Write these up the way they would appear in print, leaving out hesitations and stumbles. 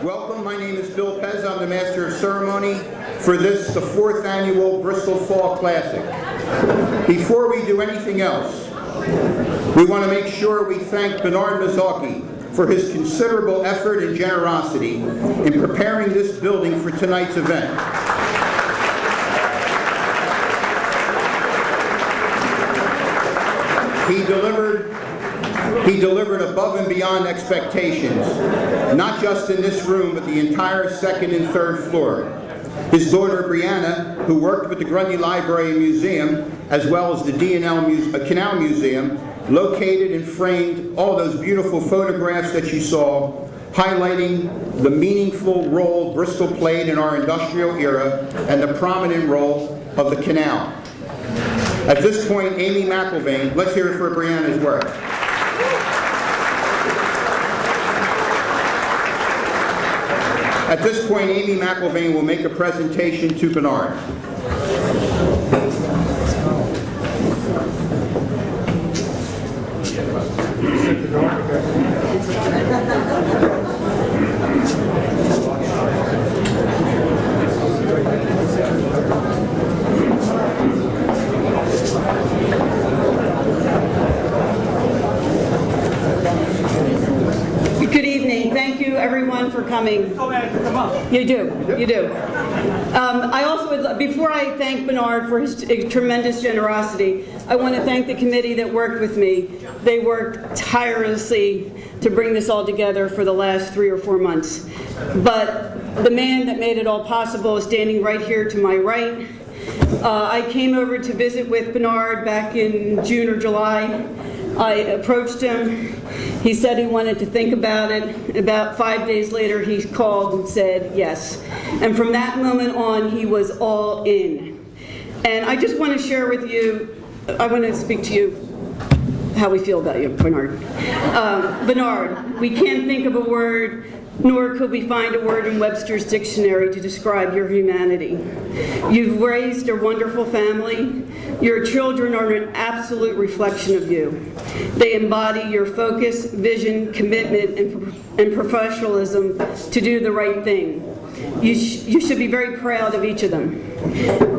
Welcome, my name is Bill Pez. I'm the Master of Ceremony for this, the 4th annual Bristol Fall Classic. Before we do anything else, we want to make sure we thank Bernard Mazzocchi for his considerable effort and generosity in preparing this building for tonight's event. He delivered above and beyond expectations, not just in this room, but the entire 2nd and 3rd floor. His daughter, Brianna, who worked with the Grundy Library and Museum, as well as the Canal Museum, located and framed all those beautiful photographs that you saw, highlighting the meaningful role Bristol played in our industrial era and the prominent role of the canal. At this point, Amy McIlvaine, let's hear it for Brianna's work. At this point, Amy McIlvaine will make a presentation to Bernard. Good evening. Thank you, everyone, for coming. You do. I also would, before I thank Bernard for his tremendous generosity, I want to thank the committee that worked with me. They worked tirelessly to bring this all together for the last 3 or 4 months. But the man that made it all possible is standing right here to my right. I came over to visit with Bernard back in June or July. I approached him. He said he wanted to think about it. About 5 days later, he called and said yes. And from that moment on, he was all in. And I just want to share with you, I want to speak to you how we feel about you, Bernard. Bernard, we can't think of a word, nor could we find a word in Webster's dictionary to describe your humanity. You've raised a wonderful family. Your children are an absolute reflection of you. They embody your focus, vision, commitment, and professionalism to do the right thing. You should be very proud of each of them.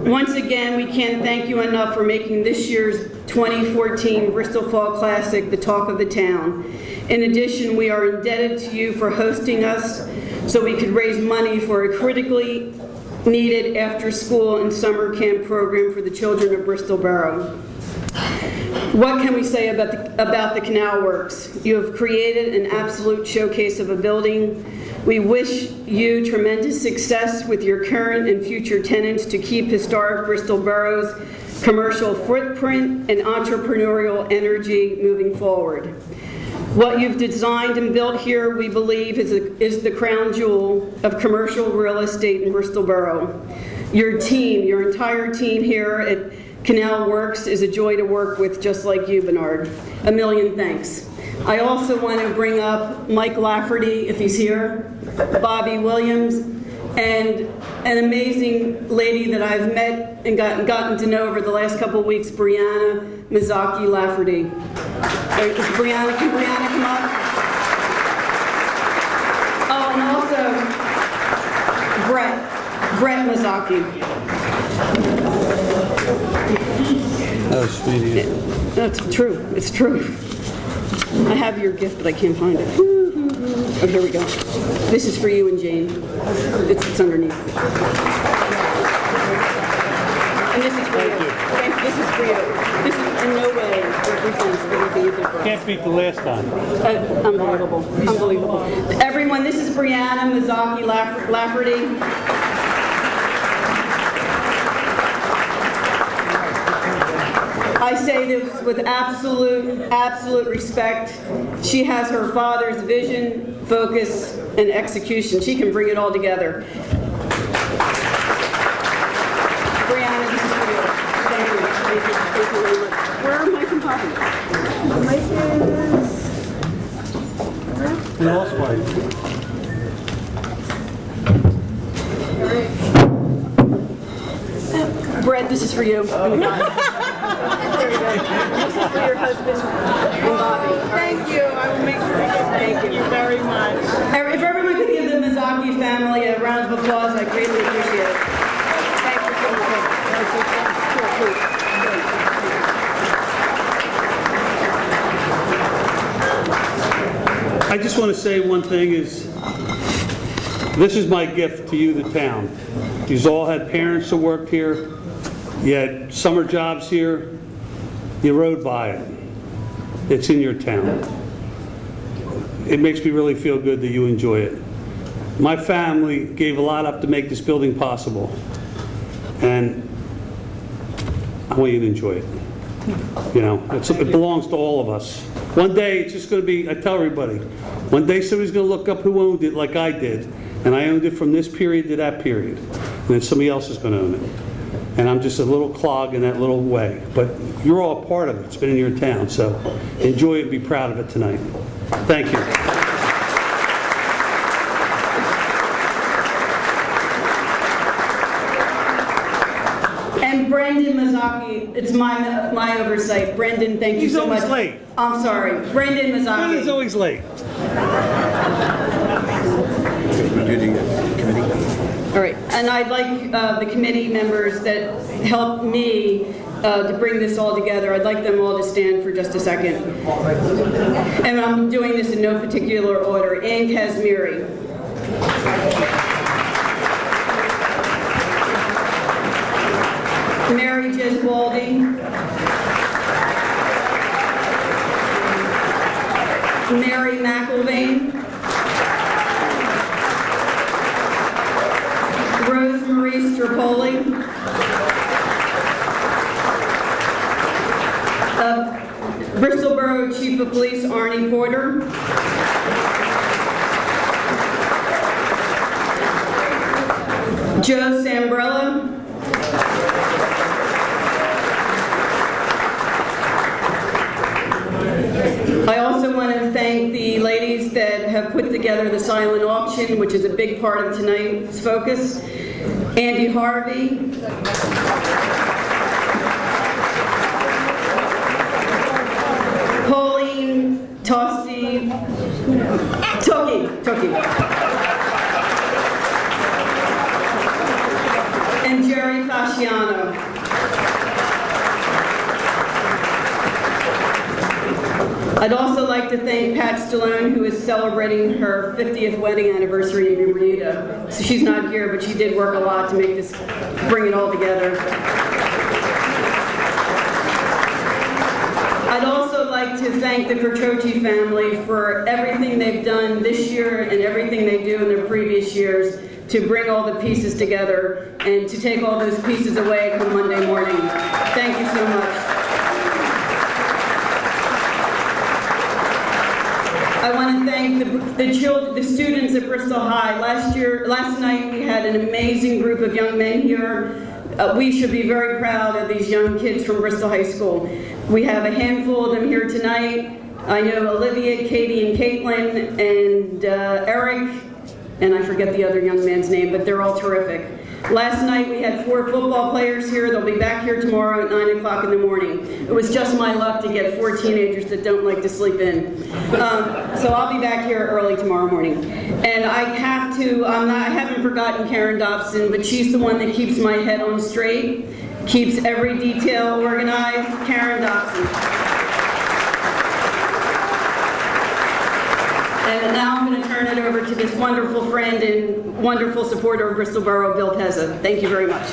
Once again, we can't thank you enough for making this year's 2014 Bristol Fall Classic the talk of the town. In addition, we are indebted to you for hosting us so we could raise money for a critically needed after-school and summer camp program for the children of Bristol Borough. What can we say about the Canal Works? You have created an absolute showcase of a building. We wish you tremendous success with your current and future tenants to keep historic Bristol Borough's commercial footprint and entrepreneurial energy moving forward. What you've designed and built here, we believe, is the crown jewel of commercial real estate in Bristol Borough. Your team, your entire team here at Canal Works is a joy to work with, just like you, Bernard. A million thanks. I also want to bring up Mike Lafferty, if he's here, Bobby Williams, and an amazing lady that I've met and gotten to know over the last couple of weeks, Brianna Mazzocchi Lafferty. Can Brianna come up? Oh, and also Brett Mazzocchi. That was sweet of you. That's true. It's true. I have your gift, but I can't find it. Oh, here we go. This is for you and Jeane. It's underneath. And this is for you. This is for you. This is in no way represents anything you did for us. Can't beat the last time. Unbelievable. Unbelievable. Everyone, this is Brianna Mazzocchi Lafferty. I say this with absolute respect. She has her father's vision, focus, and execution. She can bring it all together. Brianna, this is for you. Thank you. Thank you. Thank you very much. Where are Mike and Poppy? Mike is... And also, Brett, this is for you. There you go. This is for your husband and Bobby. Thank you. I will make sure to get thank you very much. If everyone could give the Mazzocchi just want to say one thing is, this is my gift to you, the town. You've all had parents that worked here. You had summer jobs here. You rode by it. It's in your town. It makes me really feel good that you enjoy it. My family gave a lot up to make this building possible, and I want you to enjoy it. You know, it belongs to all of us. One day, it's just going to be, I tell everybody, one day somebody's going to look up who owned it like I did, and I owned it from this period to that period, and then somebody else is going to own it. And I'm just a little clog in that little way. But you're all a part of it. It's been in your town, so enjoy it and be proud of it tonight. Thank you. And Brendan Mazzocchi, it's my oversight. Brendan, thank you so much. He's always late. I'm sorry. Brendan Mazzocchi. He's always late. All right, and I'd like the committee members that helped me to bring this all together, I'd like them all to stand for just a second. And I'm doing this in no particular order. Ann Kazmiri. Mary Jeswaldy. Mary McIlvain. Rosemarie Strapoli. Bristol Borough Chief of Police Arnie Porter. Joe Sambrella. I also want to thank the ladies that have put together the silent auction, which is a big part of tonight's focus. Andy Harvey. Pauline Tosti. Toki. And Jerry Fasciano. I'd also like to thank Pat Stallone, who is celebrating her 50th wedding anniversary in Bermuda. So she's not here, but she did work a lot to make this, bring it all together. I'd also like to thank the Kerchochi family for everything they've done this year and everything they do in their previous years to bring all the pieces together and to take all those pieces away come Monday morning. Thank you so much. I want to thank the students at Bristol High. Last night we had an amazing group of young men here. We should be very proud of these young kids from Bristol High School. We have a handful of them here tonight. I know Olivia, Katie, and Caitlin, and Eric, and I forget the other young man's name, but they're all terrific. Last night we had 4 football players here. They'll be back here tomorrow at 9 o'clock in the morning. It was just my luck to get 4 teenagers that don't like to sleep in. So I'll be back here early tomorrow morning. And I have to, I haven't forgotten Karen Dobson, but she's the one that keeps my head on straight, keeps every detail organized. Karen Dobson. And now I'm going to turn it over to this wonderful friend and wonderful supporter of Bristol Borough, Bill Pezza. Thank you very much.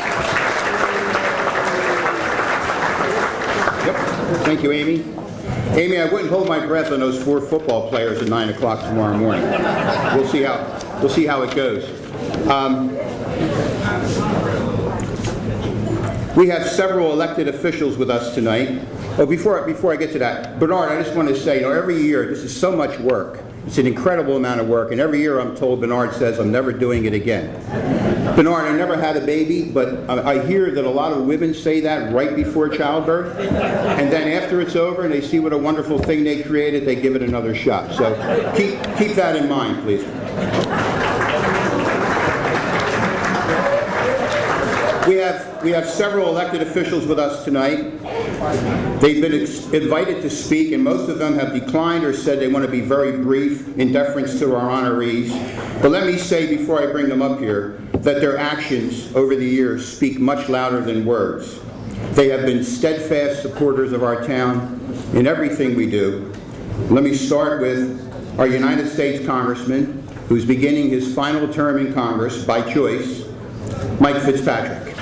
Yep. Thank you, Amy. Amy, I wouldn't hold my breath on those 4 football players at 9 o'clock tomorrow morning. We'll see how it goes. We have several elected officials with us tonight. Oh, before I get to that, Bernard, I just want to say, every year this is so much work. It's an incredible amount of work, and every year I'm told, Bernard says, I'm never doing it again. Bernard, I never had a baby, but I hear that a lot of women say that right before childbirth, and then after it's over and they see what a wonderful thing they created, they give it another shot. So keep that in mind, please. We have several elected officials with us tonight. They've been invited to speak, and most of them have declined or said they want to be very brief in deference to our honorees. But let me say before I bring them up here that their actions over the years speak much louder than words. They have been steadfast supporters of our town in everything we do. Let me start with our United States Congressman, who's beginning his final term in Congress by choice, Mike Fitzpatrick.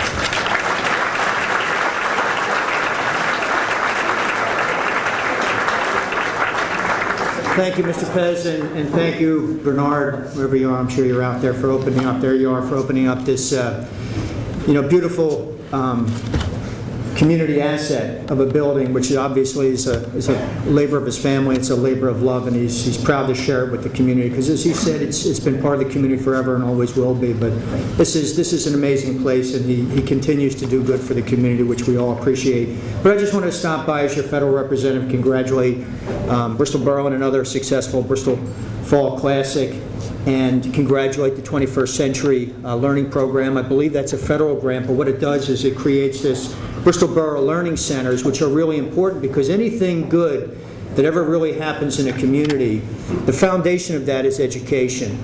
Thank you, Mr. Pez, and thank you, Bernard, wherever you are. I'm sure you're out there for opening up. There you are for opening up this, beautiful community asset of a building, which obviously is a labor of his family. It's a labor of love, and he's proud to share it with the community. Because, as he said, it's been part of the community forever and always will be. But this is an amazing place, and he continues to do good for the community, which we all appreciate. But I just wanted to stop by as your federal representative, congratulate Bristol Borough and another successful Bristol Fall Classic, and congratulate the 21st Century Learning Program. I believe that's a federal grant, but what it does is it creates this Bristol Borough Learning Centers, which are really important because anything good that ever really happens in a community, the foundation of that is education.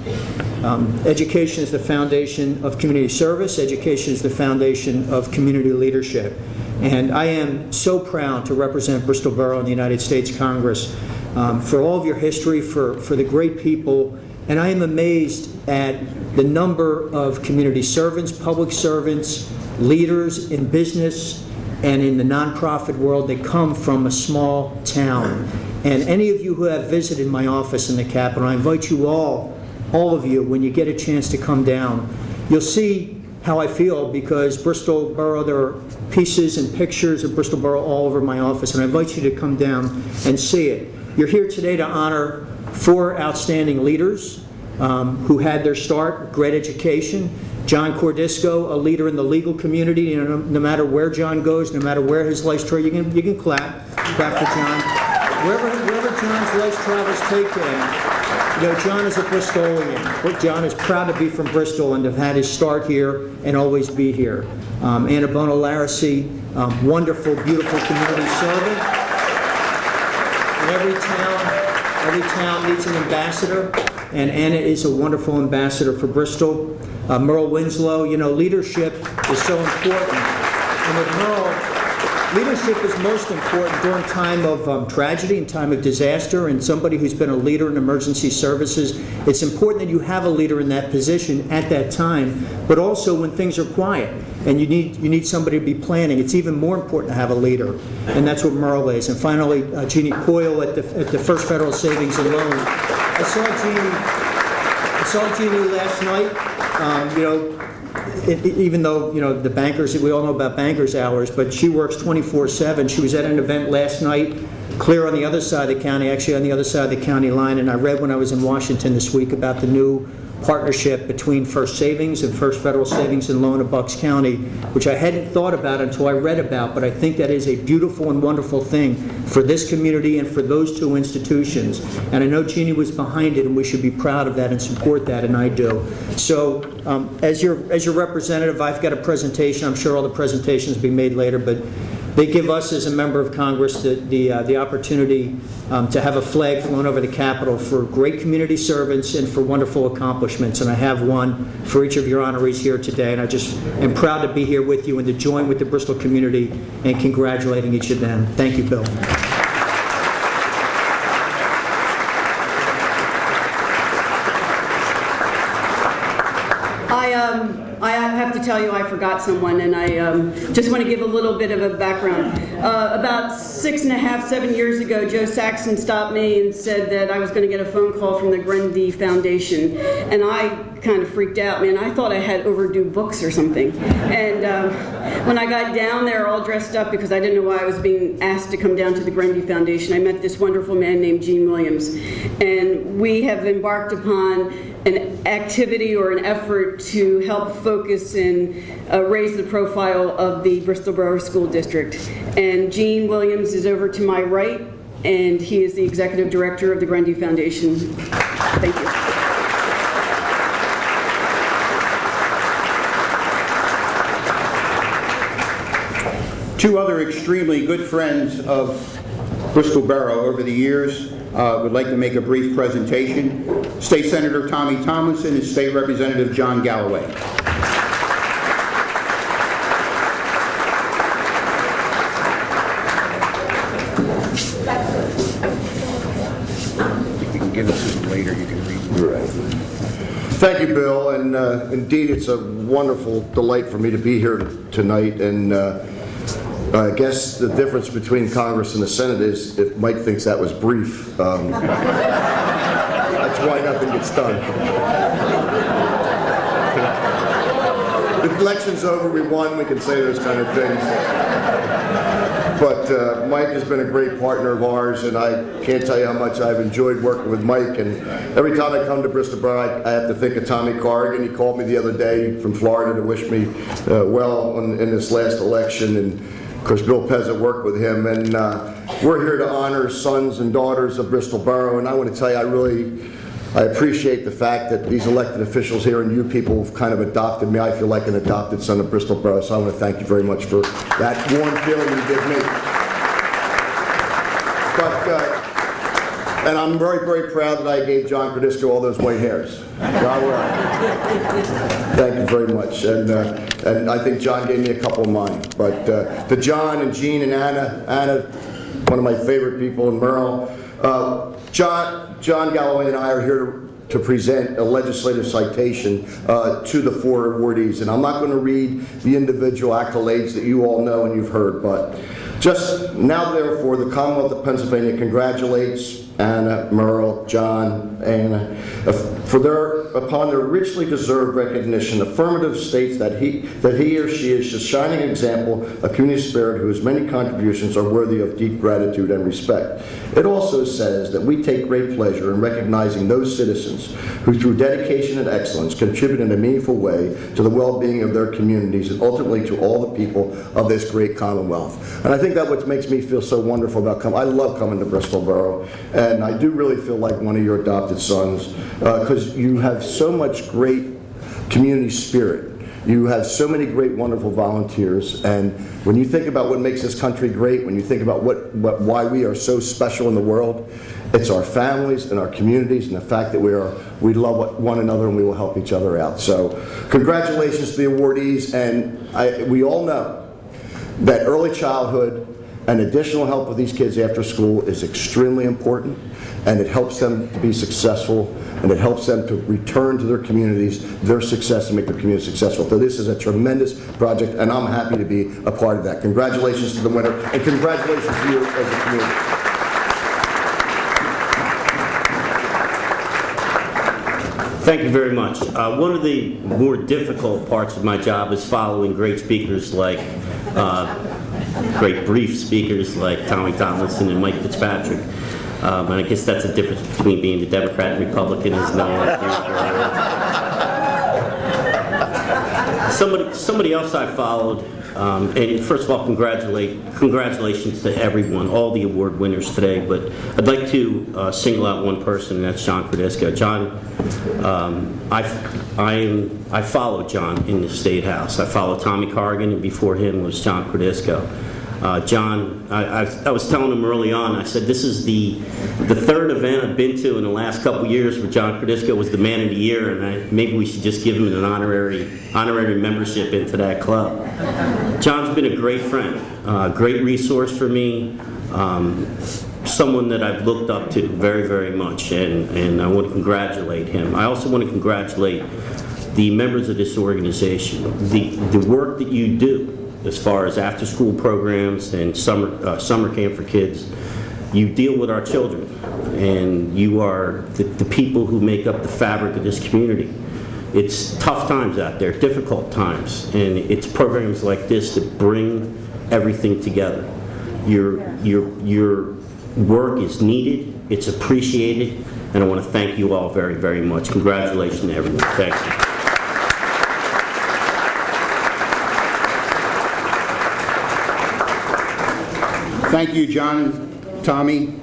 Education is the foundation of community service. Education is the foundation of community leadership. And I am so proud to represent Bristol Borough in the United States Congress for all of your history, for the great people. And I am amazed at the number of community servants, public servants, leaders in business and in the nonprofit world that come from a small town. And any of you who have visited my office in the Capitol, I invite you all of you, when you get a chance to come down, you'll see how I feel, because Bristol Borough, there are pieces and pictures of Bristol Borough all over my office, and I invite you to come down and see it. You're here today to honor 4 outstanding leaders who had their start with great education. John Cordisco, a leader in the legal community. You know, no matter where John goes, no matter where his life's travel, you can clap for John. Wherever John's life's travels take him, you know, John is a Bristolian. John is proud to be from Bristol and to have had his start here and always be here. Bono, Larrisey, wonderful, beautiful community servant. And every town needs an ambassador, and Anna is a wonderful ambassador for Bristol. Merle, Winslow, you know, leadership is so important. And with Merle, leadership is most important during time of tragedy and time of disaster, and somebody who's been a leader in emergency services. It's important that you have a leader in that position at that time, but also when things are quiet and you need somebody to be planning. It's even more important to have a leader, and that's what Merle is. And finally, Jeane Coyle at the First Federal Savings and Loan. I saw Jeane last night. Even though, you know, the bankers, we all know about bankers' hours, but she works 24/7. She was at an event last night, clear on the other side of the county, actually on the other side of the county line, and I read when I was in Washington this week about the new partnership between First Savings and First Federal Savings and Loan of Bucks County, which I hadn't thought about until I read about, but I think that is a beautiful and wonderful thing for this community and for those 2 institutions. And I know Jeane was behind it, and we should be proud of that and support that, and I do. So as your representative, I've got a presentation. I'm sure all the presentations will be made later, but they give us, as a member of Congress, the opportunity to have a flag flown over the Capitol for great community servants and for wonderful accomplishments. And I have one for each of your honorees here today. And I just am proud to be here with you and to join with the Bristol community in congratulating each of them. Thank you, Bill. I have to tell you, I forgot someone, and I just want to give a little bit of a background. About 6.5, 7 years ago, Joe Saxon stopped me and said that I was going to get a phone call from the Grundy Foundation, and I kind of freaked out, man. I thought I had overdue books or something. And when I got down there all dressed up, because I didn't know why I was being asked to come down to the Grundy Foundation, I met this wonderful man named Jeane Williams, and we have embarked upon an activity or an effort to help focus and raise the profile of the Bristol Borough School District. And Jeane Williams is over to my right, and he is the executive director of the Grundy Foundation. Thank you. Two other extremely good friends of Bristol Borough over the years would like to make a brief presentation. State Senator Tommy Tomlinson and State Representative John Galloway. You can give us Thank you, Bill, and indeed it's a wonderful delight for me to be here tonight, and I guess the difference between Congress and the Senate is if Mike thinks that was brief, that's why nothing gets done. The election's over, we won, we can say those kind of things. But Mike has been a great partner of ours, and I can't tell you how much I've enjoyed working with Mike. And every time I come to Bristol Borough, I have to think of Tommy Corrigan. He called me the other day from Florida to wish me well in this last election. And of course, Bill Pezza worked with him. And we're here to honor sons and daughters of Bristol Borough. And I want to tell you, I appreciate the fact that these elected officials here and you people have kind of adopted me. I feel like an adopted son of Bristol Borough, so I want to thank you very much for that warm feeling you give me. And I'm very, very proud that I gave John Cordisco all those white hairs. Thank you very much. And I think John gave me a couple of mine. But to John and Jeane and Anna, one of my favorite people, and Merle, John Galloway and I are here to present a legislative citation to the 4 awardees. And I'm not going to read the individual accolades that you all know and you've heard, but just now, therefore, the Commonwealth of Pennsylvania congratulates Anna, Merle, John, Anna, upon their richly deserved recognition. Affirmative states that he or she is a shining example of community spirit whose many contributions are worthy of deep gratitude and respect. It also says that we take great pleasure in recognizing those citizens who, through dedication and excellence, contribute in a meaningful way to the well-being of their communities and ultimately to all the people of this great Commonwealth. And I think that's what makes me feel so wonderful about coming. I love coming to Bristol Borough, and I do really feel like one of your adopted sons because you have so much great community spirit. You have so many great, wonderful volunteers, and when you think about what makes this country great, when you think about why we are so special in the world, it's our families and our communities and the fact that we love one another and we will help each other out. So congratulations to the awardees, and we all know that early childhood and additional help with these kids after school is extremely important, and it helps them to be successful, and it helps them to return to their communities, their success, and make their community successful. So this is a tremendous project, and I'm happy to be a part of that. Congratulations to the winner, and congratulations to you as a community. Thank you very much. One of the more difficult parts of my job is following great speakers like great brief speakers like Tommy Tomlinson and Mike Fitzpatrick. And I guess that's the difference between being a Democrat and Republican is knowing somebody else I followed. And first of all, congratulations to everyone, all the award winners today. But I'd like to single out one person, and that's John Cordisco. John, I followed John in the State House. I followed Tommy Corrigan, and before him was John Cordisco. John, I was telling him early on, I said, this is the third event I've been to in the last couple of years where John Cordisco was the man of the year, and maybe we should just give him an honorary membership into that club. John's been a great friend, great resource for me, someone that I've looked up to very, very much, and I want to congratulate him. I also want to congratulate the members of this organization. The work that you do as far as after-school programs and summer camp for kids, you deal with our children, and you are the people who make up the fabric of this community. It's tough times out there, difficult times, and it's programs like this that bring everything together. Your work is needed, it's appreciated, and I want to thank you all very, very much. Congratulations to everyone. Thank you. Thank you, John, Tommy.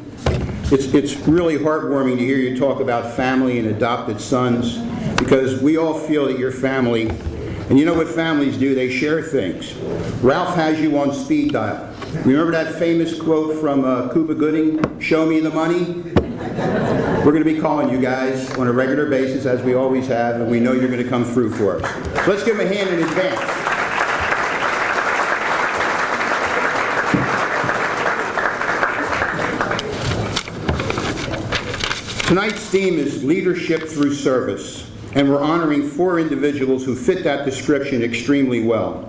It's really heartwarming to hear you talk about family and adopted sons, because we all feel that you're family. And you know what families do? They share things. Ralph has you on speed dial. Remember that famous quote from Cuba Gooding, "Show me the money"? We're going to be calling you guys on a regular basis, as we always have, and we know you're going to come through for us. So let's give them a hand in advance. Tonight's theme is leadership through service, and we're honoring 4 individuals who fit that description extremely well.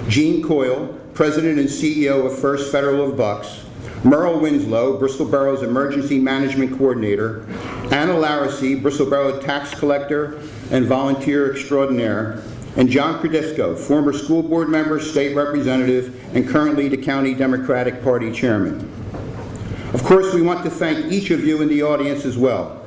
Jeane Coyle, President and CEO of First Federal of Bucks; Merle Winslow, Bristol Borough's Emergency Management Coordinator; Anna Larrisey, Bristol Borough Tax Collector and Volunteer Extraordinaire; and John Cordisco, former school board member, state representative, and currently the County Democratic Party Chairman. Of course, we want to thank each of you in the audience as well.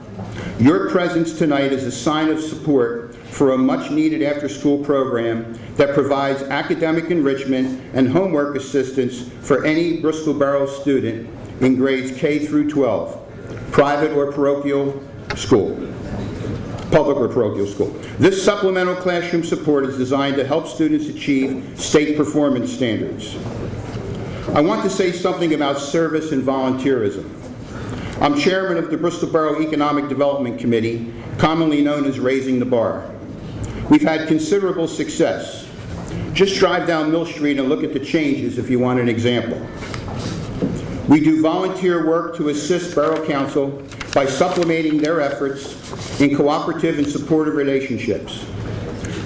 Your presence tonight is a sign of support for a much-needed after-school program that provides academic enrichment and homework assistance for any Bristol Borough student in grades K through 12, private or parochial school, public or parochial school. This supplemental classroom support is designed to help students achieve state performance standards. I want to say something about service and volunteerism. I'm chairman of the Bristol Borough Economic Development Committee, commonly known as Raising the Bar. We've had considerable success. Just drive down Mill Street and look at the changes if you want an example. We do volunteer work to assist Borough Council by supplementing their efforts in cooperative and supportive relationships.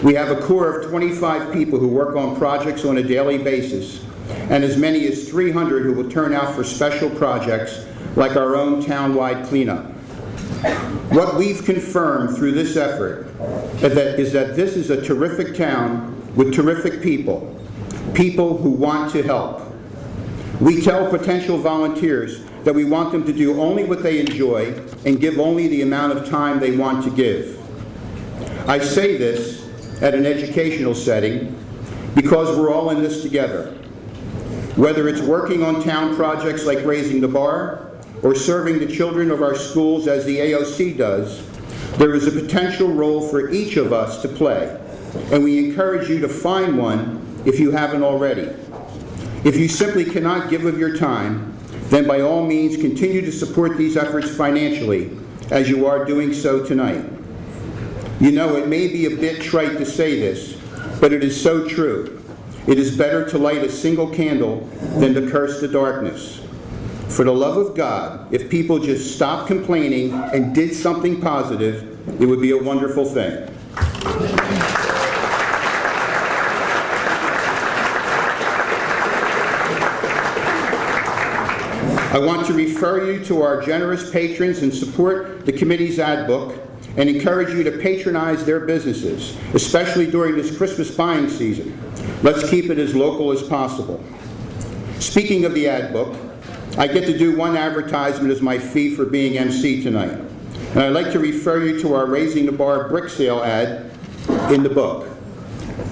We have a core of 25 people who work on projects on a daily basis, and as many as 300 who will turn out for special projects like our own town-wide cleanup. What we've confirmed through this effort is that this is a terrific town with terrific people, people who want to help. We tell potential volunteers that we want them to do only what they enjoy and give only the amount of time they want to give. I say this at an educational setting because we're all in this together. Whether it's working on town projects like Raising the Bar or serving the children of our schools as the AOC does, there is a potential role for each of us to play, and we encourage you to find one if you haven't already. If you simply cannot give of your time, then by all means continue to support these efforts financially, as you are doing so tonight. You know, it may be a bit trite to say this, but it is so true. It is better to light a single candle than to curse the darkness. For the love of God, if people just stopped complaining and did something positive, it would be a wonderful thing. I want to refer you to our generous patrons and support the committee's ad book and encourage you to patronize their businesses, especially during this Christmas buying season. Let's keep it as local as possible. Speaking of the ad book, I get to do one advertisement as my fee for being MC tonight. And I'd like to refer you to our Raising the Bar brick sale ad in the book.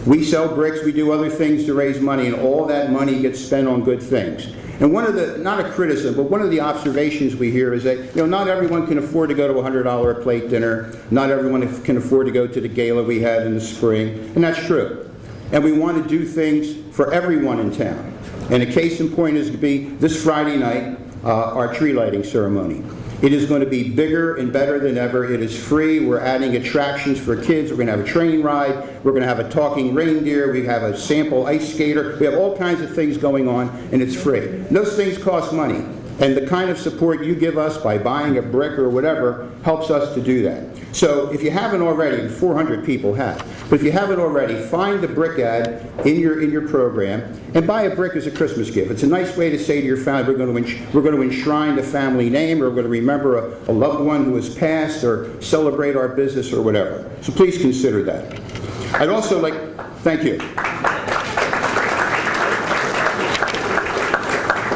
We sell bricks, we do other things to raise money, and all that money gets spent on good things. And one of the, not a criticism, but one of the observations we hear is that, not everyone can afford to go to a $100 a plate dinner. Not everyone can afford to go to the gala we had in the spring, and that's true. And we want to do things for everyone in town. And a case in point is to be this Friday night, our tree lighting ceremony. It is going to be bigger and better than ever. It is free. We're adding attractions for kids. We're going to have a train ride. We're going to have a talking reindeer. We have a sample ice skater. We have all kinds of things going on, and it's free. Those things cost money. And the kind of support you give us by buying a brick or whatever helps us to do that. So if you haven't already, and 400 people have, but if you haven't already, find the brick ad in your program and buy a brick as a Christmas gift. It's a nice way to say to your family, we're going to enshrine the family name, or we're going to remember a loved one who has passed, or celebrate our business, or whatever. So please consider that. I'd also like, thank you.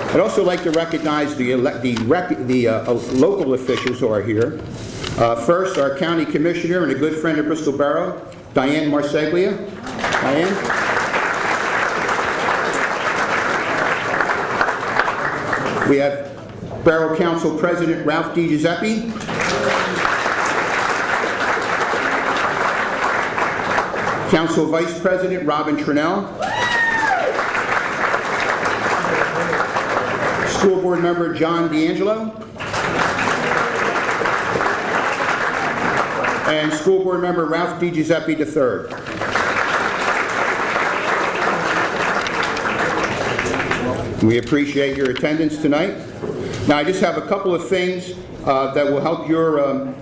I'd also like to recognize the local officials who are here. First, our county commissioner and a good friend of Bristol Borough, Diane Marseglia. Diane. We have Borough Council President Ralph DiGiuseppe. Council Vice President Robin Trinnell. School Board Member John D'Angelo. And School Board Member Ralph DiGiuseppe III. We appreciate your attendance tonight. Now, I just have a couple of things. that will help your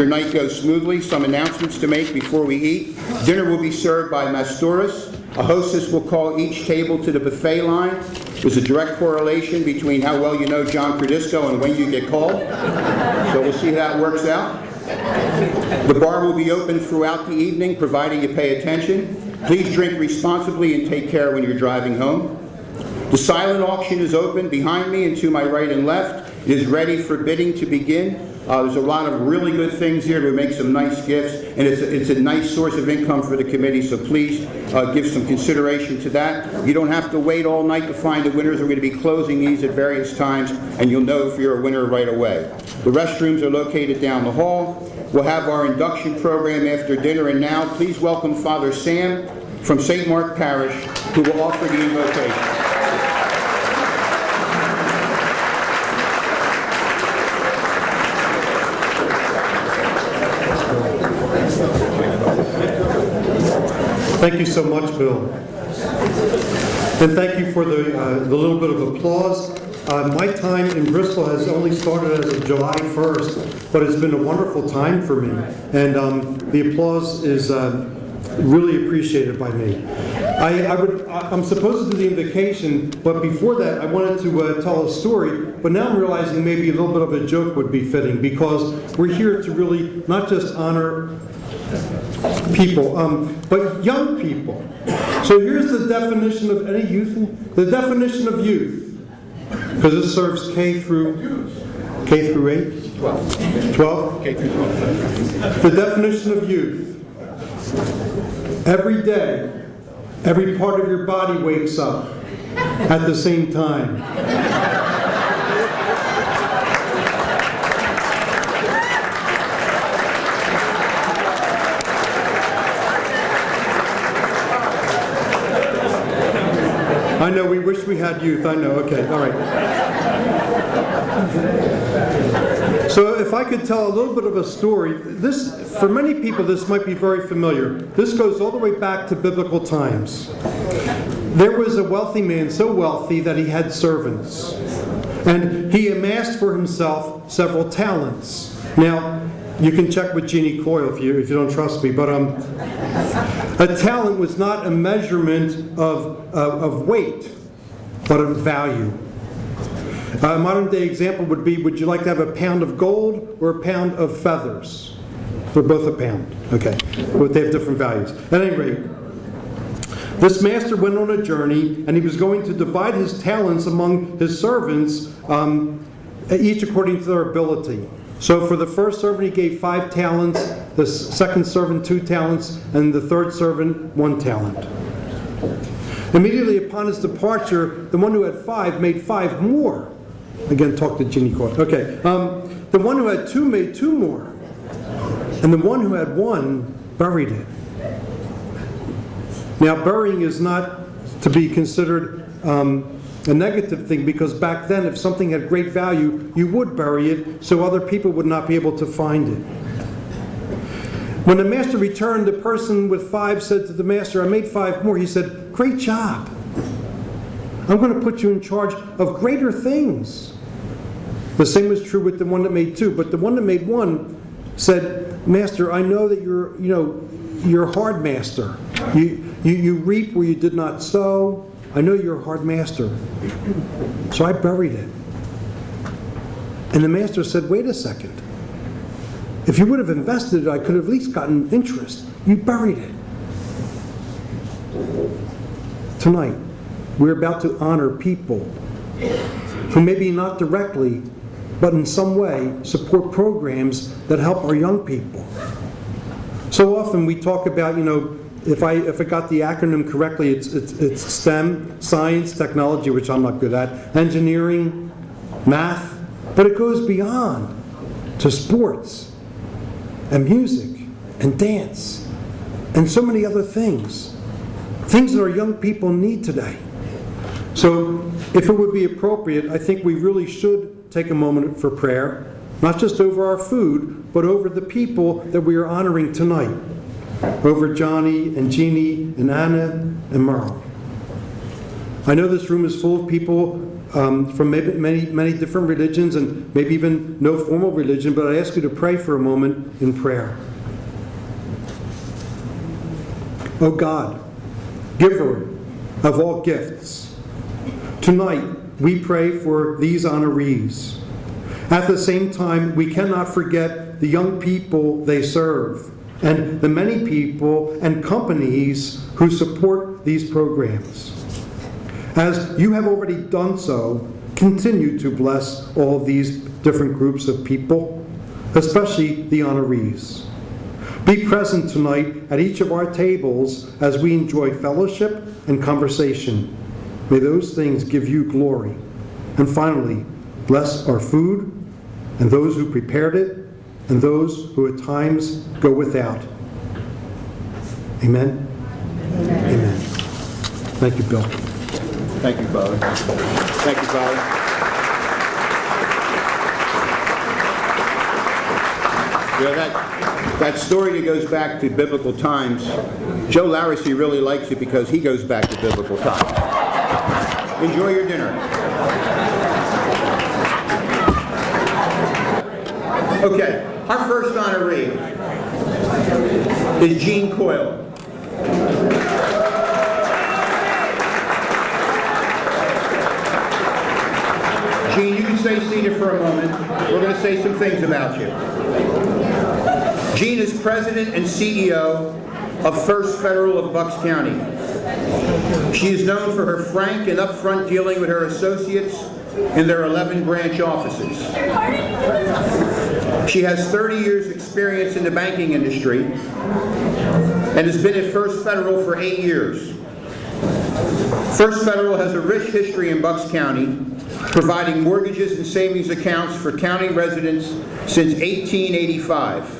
night go smoothly. Some announcements to make before we eat. Dinner will be served by Masturis. A hostess will call each table to the buffet line. There's a direct correlation between how well you know John Cordisco and when you get called. So we'll see how that works out. The bar will be open throughout the evening, providing you pay attention. Please drink responsibly and take care when you're driving home. The silent auction is open behind me and to my right and left. It is ready for bidding to begin. There's a lot of really good things here to make some nice gifts, and it's a nice source of income for the committee, so please give some consideration to that. You don't have to wait all night to find the winners. We're going to be closing these at various times, and you'll know if you're a winner right away. The restrooms are located down the hall. We'll have our induction program after dinner, and now please welcome Father Sam from St. Mark Parish, who will offer the invocation. Thank you so much, Bill. And thank you for the little bit of applause. My time in Bristol has only started as of July 1st, but it's been a wonderful time for me. And the applause is really appreciated by me. I'm supposed to do the invocation, but before that, I wanted to tell a story. But now I'm realizing maybe a little bit of a joke would be fitting, because we're here to really not just honor people, but young people. So here's the definition of any youth. The definition of youth, because it serves K through 8? 12? K through 12. The definition of youth. Every day, every part of your body wakes up at the same time. I know, we wish we had youth. I know. Okay, all right. So if I could tell a little bit of a story, this, for many people, this might be very familiar. This goes all the way back to biblical times. There was a wealthy man, so wealthy that he had servants. And he amassed for himself several talents. Now, you can check with Jeane Coyle if you don't trust me, but a talent was not a measurement of weight, but of value. A modern-day example would be, would you like to have a pound of gold or a pound of feathers? They're both a pound, okay, but they have different values. At any rate, this master went on a journey, and he was going to divide his talents among his servants, each according to their ability. So for the first servant, he gave 5 talents, the second servant 2 talents, and the third servant 1 talent. Immediately upon his departure, the one who had 5 made 5 more. Again, talk to Jeane Coyle. Okay. The one who had 2 made 2 more. And the one who had 1 buried it. Now, burying is not to be considered a negative thing, because back then, if something had great value, you would bury it so other people would not be able to find it. When the master returned, the person with 5 said to the master, I made 5 more. He said, great job. I'm going to put you in charge of greater things. The same was true with the one that made 2, but the one that made 1 said, Master, I know that you're a hard master. You reap where you did not sow. I know you're a hard master. So I buried it. And the master said, wait a second. If you would have invested it, I could have at least gotten interest. You buried it. Tonight, we're about to honor people who maybe not directly, but in some way support programs that help our young people. So often we talk about, if I got the acronym correctly, it's STEM, science, technology, which I'm not good at, engineering, math, but it goes beyond to sports and music and dance and so many other things that our young people need today. So if it would be appropriate, I think we really should take a moment for prayer, not just over our food, but over the people that we are honoring tonight. Over Johnny and Jeannie and Anna and Merle. I know this room is full of people from maybe many different religions and maybe even no formal religion, but I ask you to pray for a moment in prayer. Oh God, giver of all gifts, tonight we pray for these honorees. At the same time, we cannot forget the young people they serve and the many people and companies who support these programs. As you have already done so, continue to bless all of these different groups of people, especially the honorees. Be present tonight at each of our tables as we enjoy fellowship and conversation. May those things give you glory. And finally, bless our food and those who prepared it and those who at times go without. Amen? Amen. Thank you, Bill. Thank you, Father. Thank you, Father. That story that goes back to biblical times, Joe Larrisey really likes it because he goes back to biblical times. Enjoy your dinner. Okay, our first honoree is Jeane Coyle. Jeane, you can stay seated for a moment. We're going to say some things about you. Jeane is President and CEO of First Federal of Bucks County. She is known for her frank and upfront dealing with her associates in their 11 branch offices. She has 30 years experience in the banking industry and has been at First Federal for 8 years. First Federal has a rich history in Bucks County, providing mortgages and savings accounts for county residents since 1885.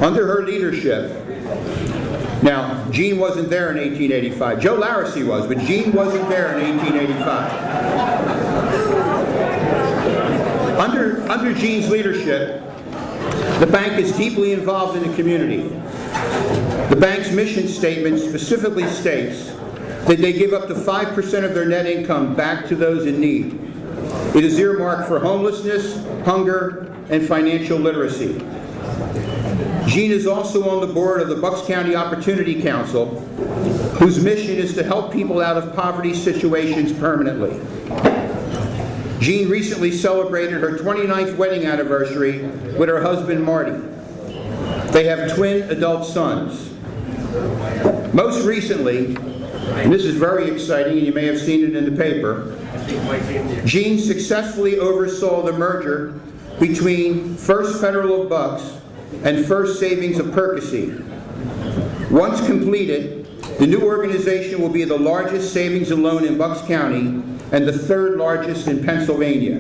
Under her leadership, now, Jeane wasn't there in 1885. Joe Larrisey was, but Jeane wasn't there in 1885. Under Jeane's leadership, the bank is deeply involved in the community. The bank's mission statement specifically states that they give up to 5% of their net income back to those in need. It is earmarked for homelessness, hunger, and financial literacy. Jeane is also on the board of the Bucks County Opportunity Council, whose mission is to help people out of poverty situations permanently. Jeane recently celebrated her 29th wedding anniversary with her husband, Marty. They have twin adult sons. Most recently, and this is very exciting, and you may have seen it in the paper, Jeane successfully oversaw the merger between First Federal of Bucks and First Savings of Percy. Once completed, the new organization will be the largest savings and loan in Bucks County and the third largest in Pennsylvania.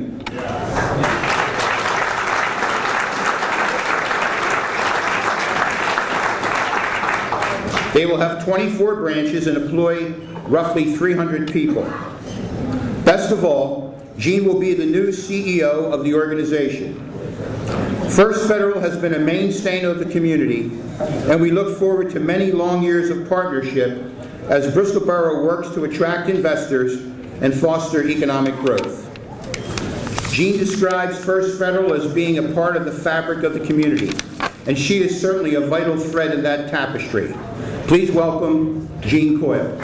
They will have 24 branches and employ roughly 300 people. Best of all, Jeane will be the new CEO of the organization. First Federal has been a mainstay of the community, and we look forward to many long years of partnership as Bristol Borough works to attract investors and foster economic growth. Jeane describes First Federal as being a part of the fabric of the community, and she is certainly a vital thread in that tapestry. Please welcome Jeane Coyle.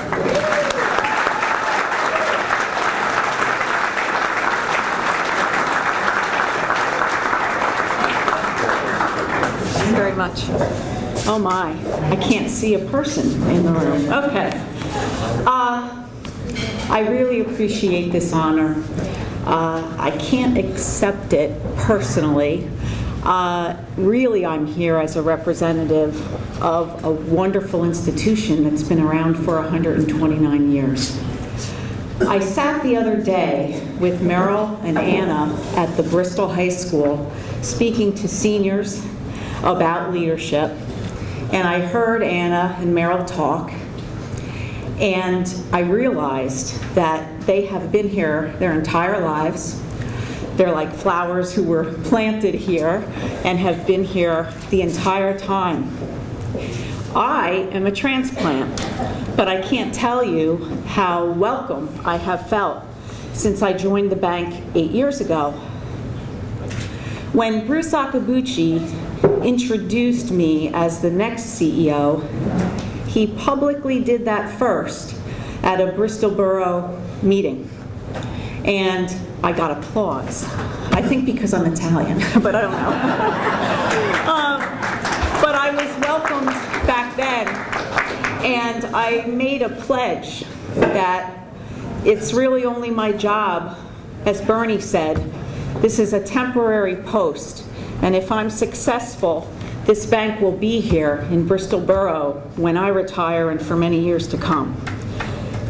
Very much. Oh my, I can't see a person in the room. Okay. I really appreciate this honor. I can't accept it personally. Really, I'm here as a representative of a wonderful institution that's been around for 129 years. I sat the other day with Merle and Anna at the Bristol High School speaking to seniors about leadership, and I heard Anna and Merle talk, and I realized that they have been here their entire lives. They're like flowers who were planted here and have been here the entire time. I am a transplant, but I can't tell you how welcome I have felt since I joined the bank 8 years ago. When Bruce Akabuchi introduced me as the next CEO, he publicly did that first at a Bristol Borough meeting. And I got applause. I think because I'm Italian, but I don't know. But I was welcomed back then, and I made a pledge that it's really only my job, as Bernie said, this is a temporary post, and if I'm successful, this bank will be here in Bristol Borough when I retire and for many years to come.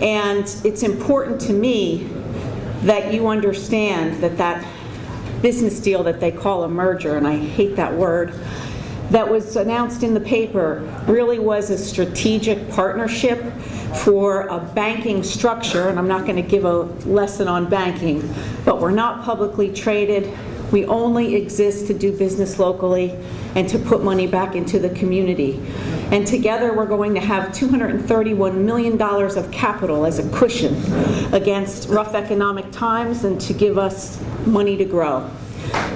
And it's important to me that you understand that that business deal that they call a merger, and I hate that word, that was announced in the paper really was a strategic partnership for a banking structure, and I'm not going to give a lesson on banking, but we're not publicly traded. We only exist to do business locally and to put money back into the community. And together we're going to have $231 million of capital as a cushion against rough economic times and to give us money to grow.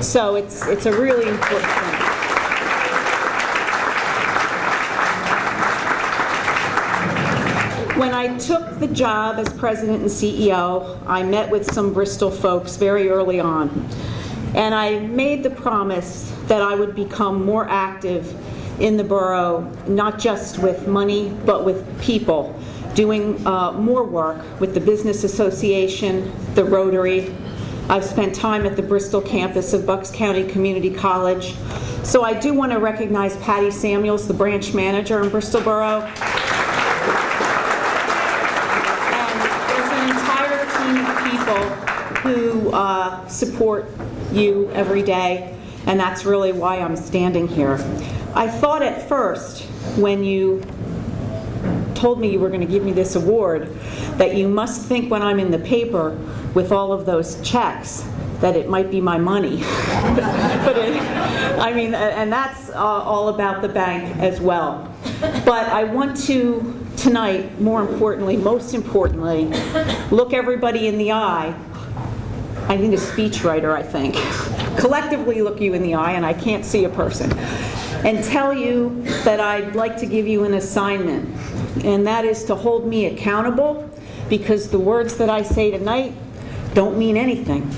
So it's a really important thing. When I took the job as president and CEO, I met with some Bristol folks very early on. And I made the promise that I would become more active in the borough, not just with money, but with people, doing more work with the Business Association, the Rotary. I've spent time at the Bristol campus of Bucks County Community College. So I do want to recognize Patty Samuels, the branch manager in Bristol Borough. And there's an entire team of people who support you every day, and that's really why I'm standing here. I thought at first, when you told me you were going to give me this award, that you must think when I'm in the paper with all of those checks that it might be my money. But I mean, and that's all about the bank as well. But I want to, tonight, most importantly, look everybody in the eye. I need a speechwriter, I think. Collectively look you in the eye, and I can't see a person, and tell you that I'd like to give you an assignment, and that is to hold me accountable, because the words that I say tonight don't mean anything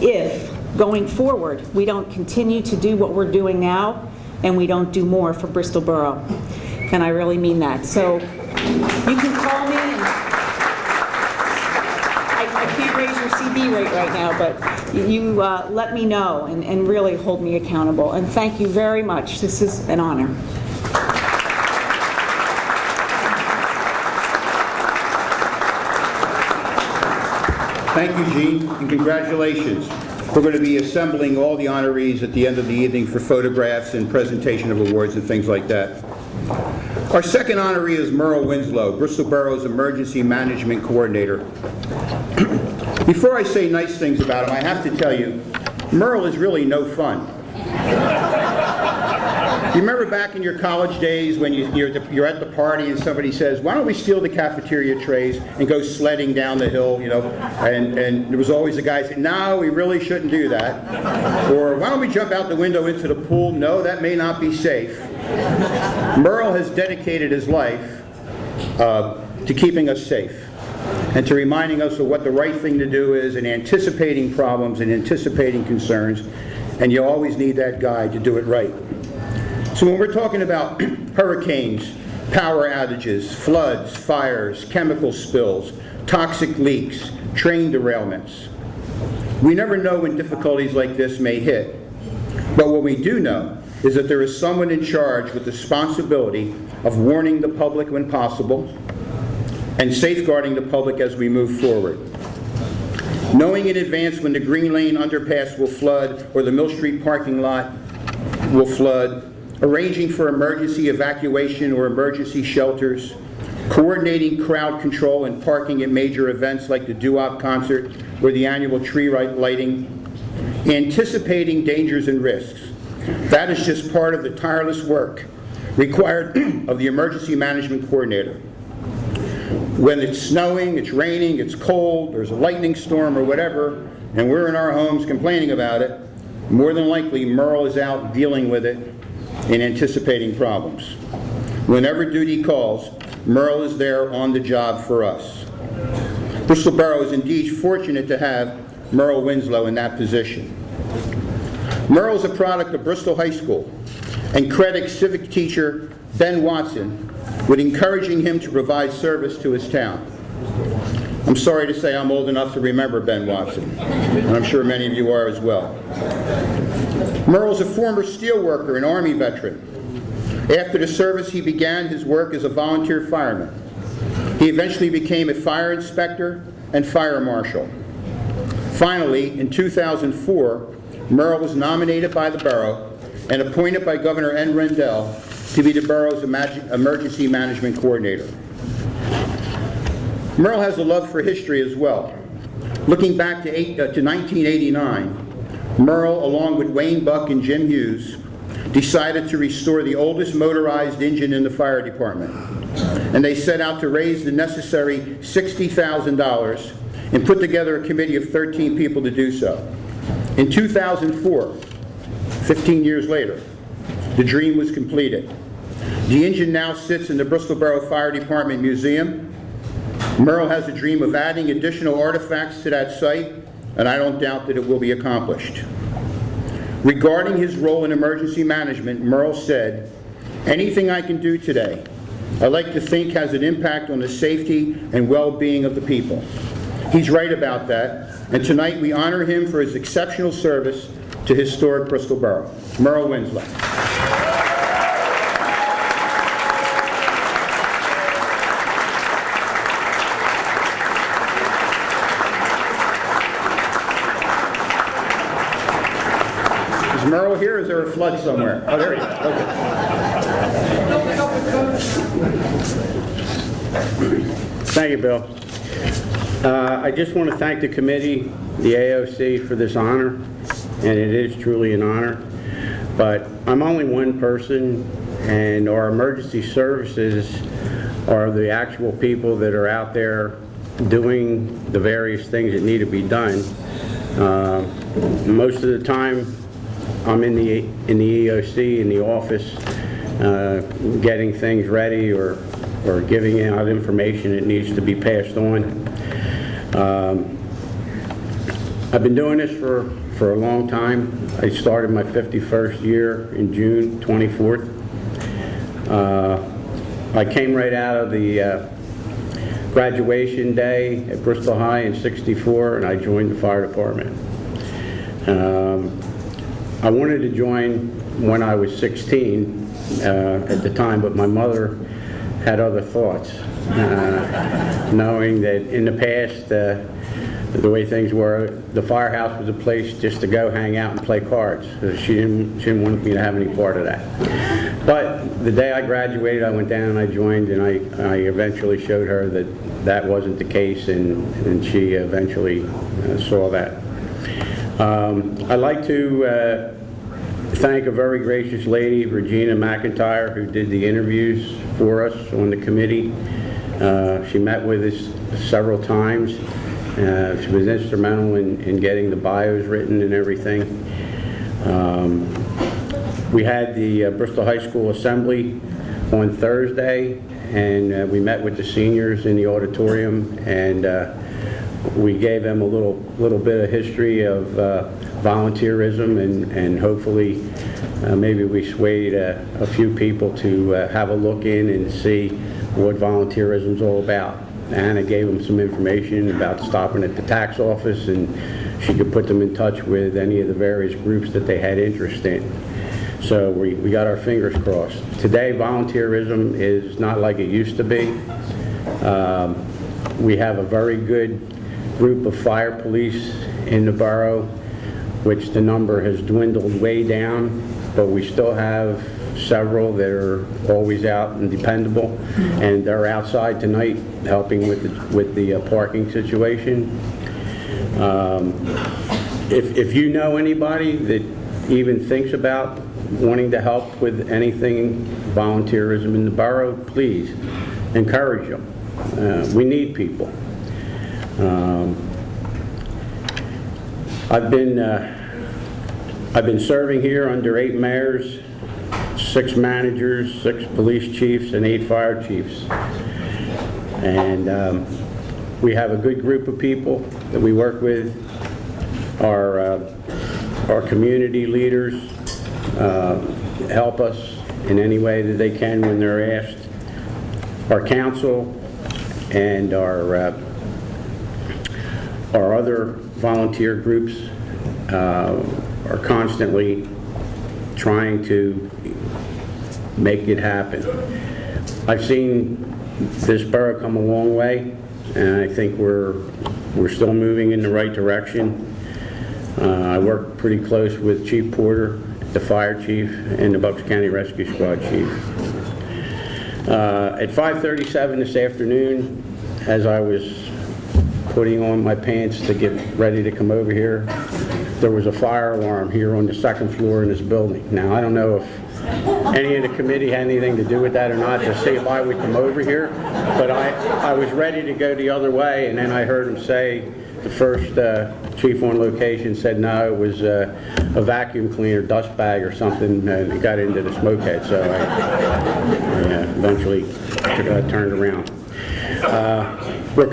if, going forward, we don't continue to do what we're doing now, and we don't do more for Bristol Borough. And I really mean that. So you can call me, and I can't raise your CD rate right now, but you let me know and really hold me accountable. And thank you very much. This is an honor. Thank you, Jeane, and congratulations. We're going to be assembling all the honorees at the end of the evening for photographs and presentation of awards and things like that. Our second honoree is Merle Winslow, Bristol Borough's Emergency Management Coordinator. Before I say nice things about him, I have to tell you, Merle is really no fun. You remember back in your college days when you're at the party and somebody says, why don't we steal the cafeteria trays and go sledding down the hill, you know, and there was always a guy saying, no, we really shouldn't do that. Or why don't we jump out the window into the pool? No, that may not be safe. Merle has dedicated his life to keeping us safe and to reminding us of what the right thing to do is and anticipating problems and anticipating concerns, and you always need that guy to do it right. So when we're talking about hurricanes, power outages, floods, fires, chemical spills, toxic leaks, train derailments, we never know when difficulties like this may hit. But what we do know is that there is someone in charge with the responsibility of warning the public when possible and safeguarding the public as we move forward. Knowing in advance when the Green Lane underpass will flood or the Mill Street parking lot will flood, arranging for emergency evacuation or emergency shelters, coordinating crowd control and parking at major events like the doo-wop concert or the annual tree lighting, anticipating dangers and risks. That is just part of the tireless work required of the emergency management coordinator. When it's snowing, it's raining, it's cold, there's a lightning storm or whatever, and we're in our homes complaining about it, more than likely Merle is out dealing with it and anticipating problems. Whenever duty calls, Merle is there on the job for us. Bristol Borough is indeed fortunate to have Merle Winslow in that position. Merle is a product of Bristol High School and credits civic teacher Ben Watson with encouraging him to provide service to his town. I'm sorry to say I'm old enough to remember Ben Watson, and I'm sure many of you are as well. Merle's a former steelworker and Army veteran. After the service, he began his work as a volunteer fireman. He eventually became a fire inspector and fire marshal. Finally, in 2004, Merle was nominated by the borough and appointed by Governor N. Rendell to be the borough's emergency management coordinator. Merle has a love for history as well. Looking back to 1989, Merle, along with Wayne Buck and Jim Hughes, decided to restore the oldest motorized engine in the fire department. And they set out to raise the necessary $60,000 and put together a committee of 13 people to do so. In 2004, 15 years later, the dream was completed. The engine now sits in the Bristol Borough Fire Department Museum. Merle has a dream of adding additional artifacts to that site, and I don't doubt that it will be accomplished. Regarding his role in emergency management, Merle said, "Anything I can do today, I like to think has an impact on the safety and well-being of the people." He's right about that, and tonight we honor him for his exceptional service to historic Bristol Borough. Merle Winslow. Is Merle here, or is there a flood somewhere? Oh, there he is. Okay. Thank you, Bill. I just want to thank the committee, the AOC, for this honor, and it is truly an honor. But I'm only one person, and our emergency services are the actual people that are out there doing the various things that need to be done. Most of the time, I'm in the EOC, in the office, getting things ready or giving out information that needs to be passed on. I've been doing this for a long time. I started my 51st year in June 24th. I came right out of the graduation day at Bristol High in '64, and I joined the fire department. I wanted to join when I was 16 at the time, but my mother had other thoughts, knowing that in the past, the way things were, the firehouse was a place just to go hang out and play cards. She didn't want me to have any part of that. But the day I graduated, I went down and I joined, and I eventually showed her that that wasn't the case, and she eventually saw that. I'd like to thank a very gracious lady, Regina McIntyre, who did the interviews for us on the committee. She met with us several times. She was instrumental in getting the bios written and everything. We had the Bristol High School Assembly on Thursday, and we met with the seniors in the auditorium, and we gave them a little bit of history of volunteerism, and hopefully maybe we swayed a few people to have a look in and see what volunteerism is all about. Anna gave them some information about stopping at the tax office, and she could put them in touch with any of the various groups that they had interest in. So we got our fingers crossed. Today, volunteerism is not like it used to be. We have a very good group of fire police in the borough, which the number has dwindled way down, but we still have several that are always out and dependable, and they're outside tonight helping with the parking situation. If you know anybody that even thinks about wanting to help with anything volunteerism in the borough, please encourage them. We need people. I've been serving here under 8 mayors, 6 managers, 6 police chiefs, and 8 fire chiefs. And we have a good group of people that we work with. Our community leaders help us in any way that they can when they're asked. Our council and our other volunteer groups are constantly trying to make it happen. I've seen this borough come a long way, and I think we're still moving in the right direction. I work pretty close with Chief Porter, the fire chief, and the Bucks County Rescue Squad chief. At 5:37 this afternoon, as I was putting on my pants to get ready to come over here, there was a fire alarm here on the 2nd floor in this building. Now, I don't know if any of the committee had anything to do with that or not, to see if I would come over here, but I was ready to go the other way, and then I heard him say, the first chief on location said no, it was a vacuum cleaner, dust bag or something, and it got into the smoke head, so I eventually turned around. We're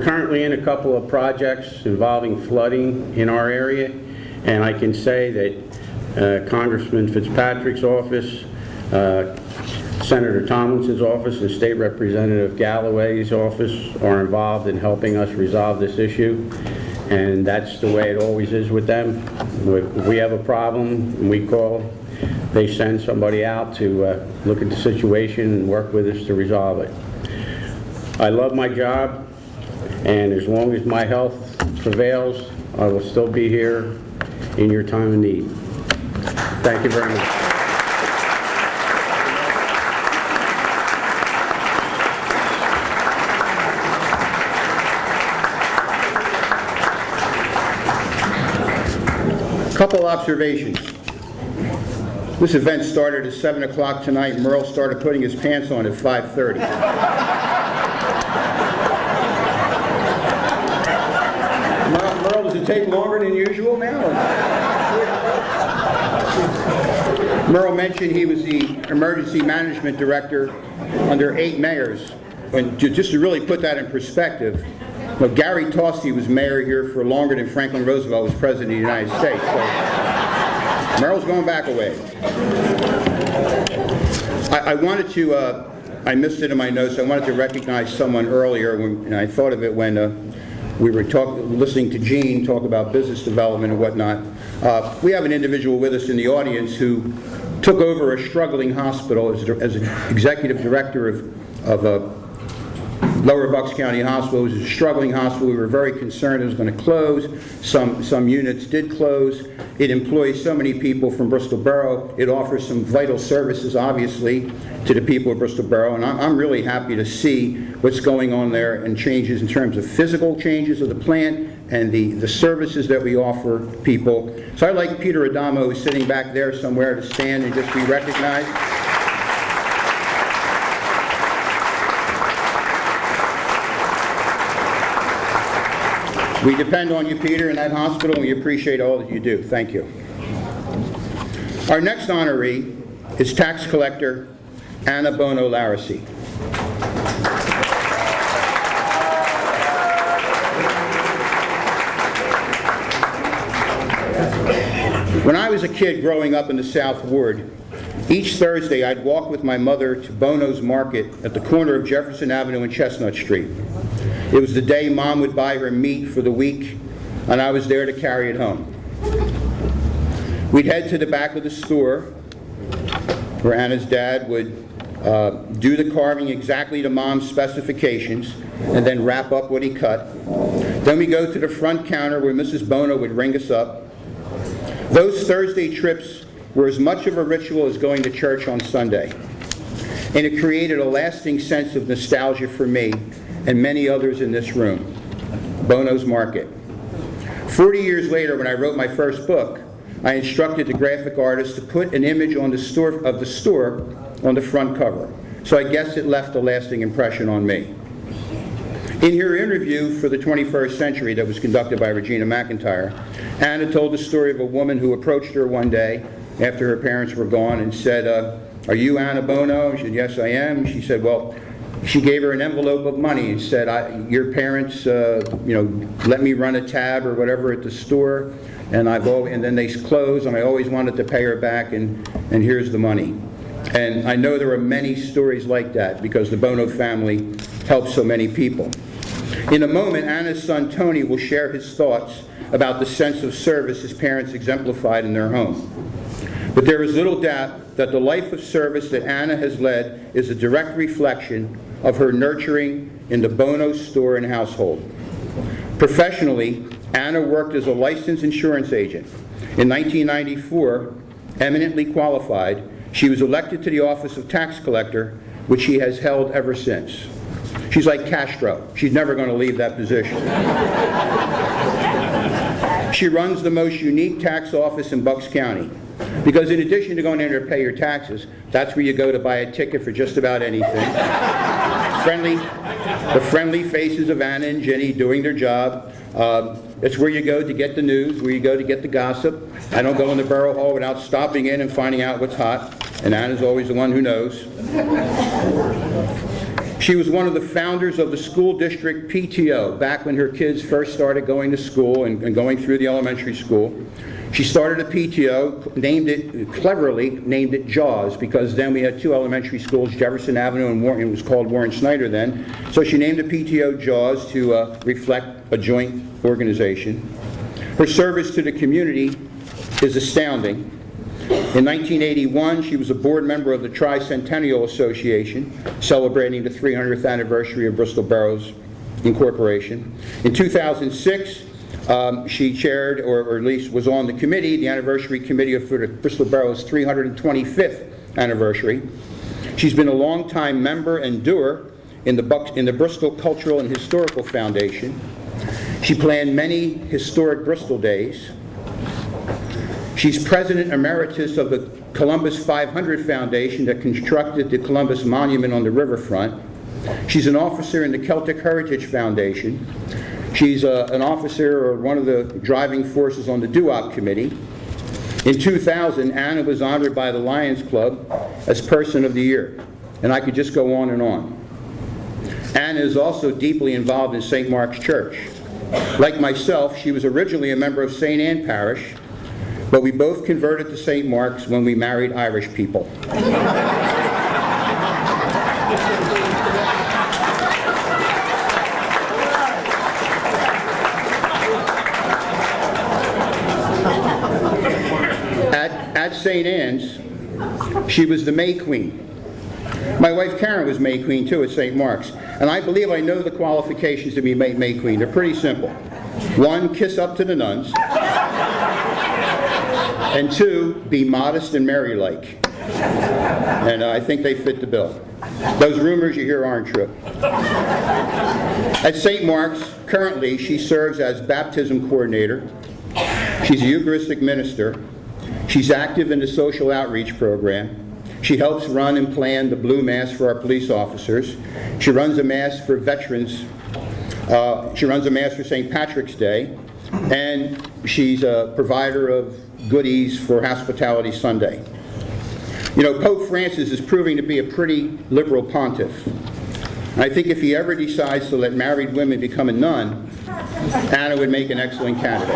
currently in a couple of projects involving flooding in our area, and I can say that Congressman Fitzpatrick's office, Senator Tomlinson's office, and State Representative Galloway's office are involved in helping us resolve this issue, and that's the way it always is with them. If we have a problem and we call, they send somebody out to look at the situation and work with us to resolve it. I love my job, and as long as my health prevails, I will still be here in your time of need. Thank you very much. Couple observations. This event started at 7 o'clock tonight. Merle started putting his pants on at 5:30. Merle, does it take longer than usual now? Merle mentioned he was the emergency management director under 8 mayors. And just to really put that in perspective, well, Gary Tosti was mayor here for longer than Franklin Roosevelt was president of the United States. So Merle's going back a ways. I wanted to, I missed it in my notes, I wanted to recognize someone earlier, and I thought of it when we were listening to Jeane talk about business development and whatnot. We have an individual with us in the audience who took over a struggling hospital as an executive director of Lower Bucks County Hospital. It was a struggling hospital. We were very concerned it was going to close. Some units did close. It employs so many people from Bristol Borough. It offers some vital services, obviously, to the people of Bristol Borough. And I'm really happy to see what's going on there and changes in terms of physical changes of the plant and the services that we offer people. So I'd like Peter Adamo, who's sitting back there somewhere, to stand and just be recognized. We depend on you, Peter, in that hospital, and we appreciate all that you do. Thank you. Our next honoree is tax collector Anna Bono Larrisey. When I was a kid growing up in the South Ward, each Thursday I'd walk with my mother to Bono's Market at the corner of Jefferson Avenue and Chestnut Street. It was the day Mom would buy her meat for the week, and I was there to carry it home. We'd head to the back of the store, where Anna's dad would do the carving exactly to Mom's specifications, and then wrap up what he cut. Then we go to the front counter where Mrs. Bono would ring us up. Those Thursday trips were as much of a ritual as going to church on Sunday, and it created a lasting sense of nostalgia for me and many others in this room. Bono's Market. 40 years later, when I wrote my first book, I instructed the graphic artist to put an image on the store on the front cover. So I guess it left a lasting impression on me. In her interview for the 21st Century that was conducted by Regina McIntyre, Anna told the story of a woman who approached her one day after her parents were gone and said, "Are you Anna Bono?" She said, "Yes, I am." She said, "Well," she gave her an envelope of money and said, "Your parents, let me run a tab or whatever at the store, and then they closed, and I always wanted to pay her back, and here's the money." And I know there are many stories like that because the Bono family helped so many people. In a moment, Anna's son Tony will share his thoughts about the sense of service his parents exemplified in their home. But there is little doubt that the life of service that Anna has led is a direct reflection of her nurturing in the Bono store and household. Professionally, Anna worked as a licensed insurance agent. In 1994, eminently qualified, she was elected to the office of tax collector, which she has held ever since. She's like Castro. She's never going to leave that position. She runs the most unique tax office in Bucks County, because in addition to going in there to pay your taxes, that's where you go to buy a ticket for just about anything. The friendly faces of Anna and Jenny doing their job. It's where you go to get the news, where you go to get the gossip. I don't go in the borough hall without stopping in and finding out what's hot, and Anna's always the one who knows. She was one of the founders of the school district PTO back when her kids first started going to school and going through the elementary school. She started a PTO, cleverly named it JAWS, because then we had two elementary schools, Jefferson Avenue and Warren. It was called Warren Snyder then. So she named the PTO JAWS to reflect a joint organization. Her service to the community is astounding. In 1981, she was a board member of the Tricentennial Association, celebrating the 300th anniversary of Bristol Boroughs Incorporation. In 2006, she chaired, or at least was on the committee, the anniversary committee for the Bristol Boroughs' 325th anniversary. She's been a longtime member and doer in the Bristol Cultural and Historical Foundation. She planned many historic Bristol days. She's president emeritus of the Columbus 500 Foundation that constructed the Columbus Monument on the riverfront. She's an officer in the Celtic Heritage Foundation. She's an officer or one of the driving forces on the DUOP committee. In 2000, Anna was honored by the Lions Club as Person of the Year. And I could just go on and on. Anna is also deeply involved in St. Mark's Church. Like myself, she was originally a member of St. Anne Parish, but we both converted to St. Mark's when we married Irish people. At St. Anne's, she was the May Queen. My wife Karen was May Queen too at St. Mark's, and I believe I know the qualifications to be May Queen. They're pretty simple. 1, kiss up to the nuns. And 2, be modest and Mary-like. And I think they fit the bill. Those rumors you hear aren't true. At St. Mark's, currently, she serves as baptism coordinator. She's a Eucharistic minister. She's active in the social outreach program. She helps run and plan the Blue Mass for our police officers. She runs a Mass for veterans. She runs a Mass for St. Patrick's Day. And she's a provider of goodies for Hospitality Sunday. You know, Pope Francis is proving to be a pretty liberal pontiff. I think if he ever decides to let married women become a nun, Anna would make an excellent candidate.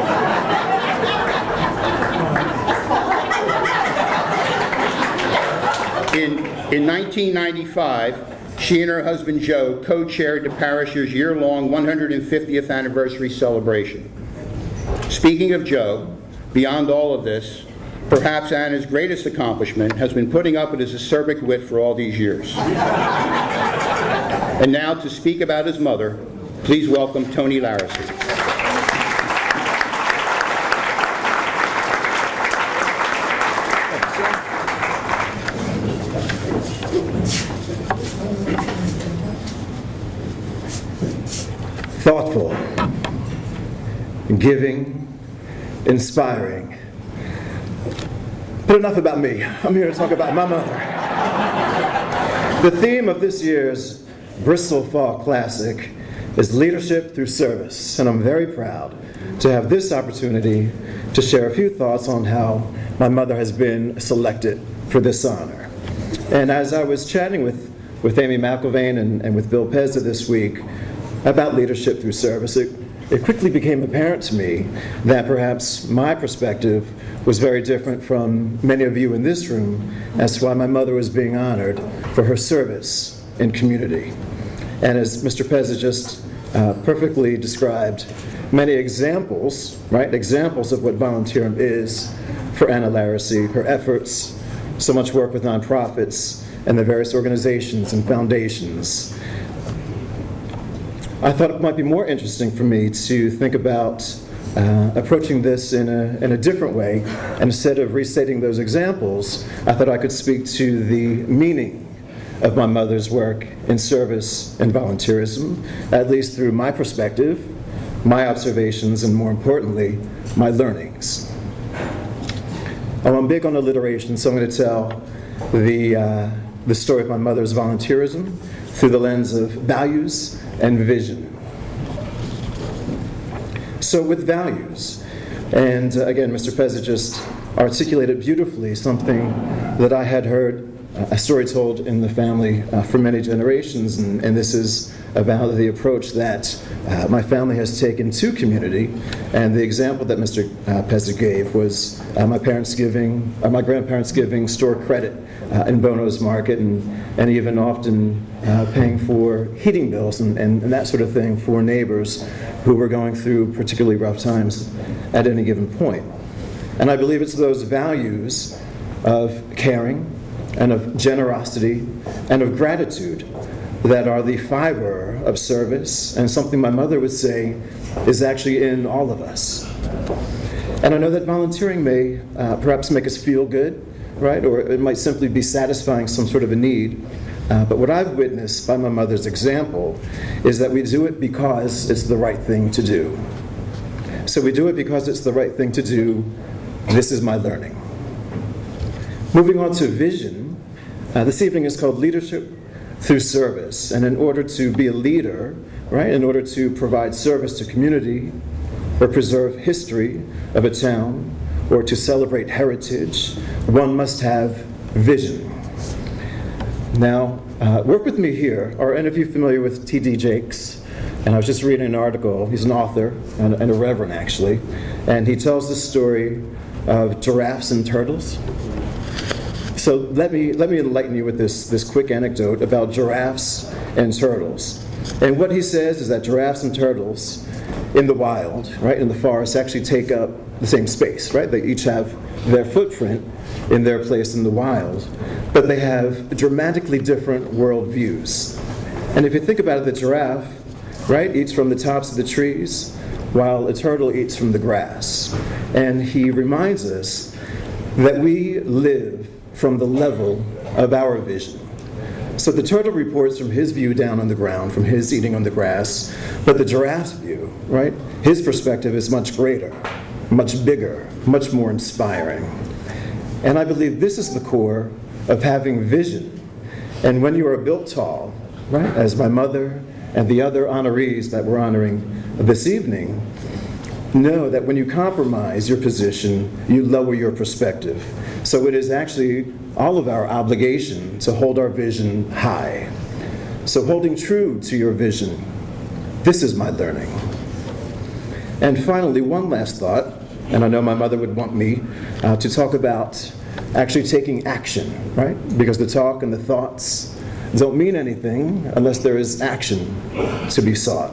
In 1995, she and her husband Joe co-chaired the parish's year-long 150th anniversary celebration. Speaking of Joe, beyond all of this, perhaps Anna's greatest accomplishment has been putting up with his acerbic wit for all these years. And now to speak about his mother, please welcome Tony Larrisey. Thoughtful, giving, inspiring, But enough about me. I'm here to talk about my mother. The theme of this year's Bristol Fall Classic is leadership through service, and I'm very proud to have this opportunity to share a few thoughts on how my mother has been selected for this honor. And as I was chatting with Amy McIlvain and with Bill Pezza this week about leadership through service, it quickly became apparent to me that perhaps my perspective was very different from many of you in this room as to why my mother was being honored for her service in community. And as Mr. Pezza just perfectly described, many examples, right, examples of what volunteerism is for Anna Larrisey, her efforts, so much work with nonprofits and the various organizations and foundations. I thought it might be more interesting for me to think about approaching this in a different way. And instead of restating those examples, I thought I could speak to the meaning of my mother's work in service and volunteerism, at least through my perspective, my observations, and more importantly, my learnings. I'm big on alliteration, so I'm going to tell the story of my mother's volunteerism through the lens of values and vision. So with values, and again, Mr. Pezza just articulated beautifully something that I had heard a story told in the family for many generations, and this is about the approach that my family has taken to community. And the example that Mr. Pezza gave was my grandparents giving store credit in Bono's market, and even often paying for heating bills and that sort of thing for neighbors who were going through particularly rough times at any given point. And I believe it's those values of caring and of generosity and of gratitude that are the fiber of service, and something my mother would say is actually in all of us. And I know that volunteering may perhaps make us feel good, right? Or it might simply be satisfying some sort of a need. But what I've witnessed by my mother's example is that we do it because it's the right thing to do. So we do it because it's the right thing to do. This is my learning. Moving on to vision, this evening is called Leadership Through Service. And in order to be a leader, right, in order to provide service to community, or preserve history of a town, or to celebrate heritage, one must have vision. Now, work with me here. Are any of you familiar with T.D. Jakes? And I was just reading an article. He's an author and a reverend, actually. And he tells the story of giraffes and turtles. So let me enlighten you with this quick anecdote about giraffes and turtles. And what he says is that giraffes and turtles in the wild, right, in the forest, actually take up the same space, right? They each have their footprint in their place in the wild, but they have dramatically different worldviews. And if you think about it, the giraffe, right, eats from the tops of the trees, while a turtle eats from the grass. And he reminds us that we live from the level of our vision. So the turtle reports from his view down on the ground, from his eating on the grass, but the giraffe's view, right, his perspective is much greater, much bigger, much more inspiring. And I believe this is the core of having vision. And when you are built tall, right, as my mother and the other honorees that we're honoring this evening, know that when you compromise your position, you lower your perspective. So it is actually all of our obligation to hold our vision high. So holding true to your vision, this is my learning. And finally, one last thought, and I know my mother would want me to talk about actually taking action, right? Because the talk and the thoughts don't mean anything unless there is action to be sought.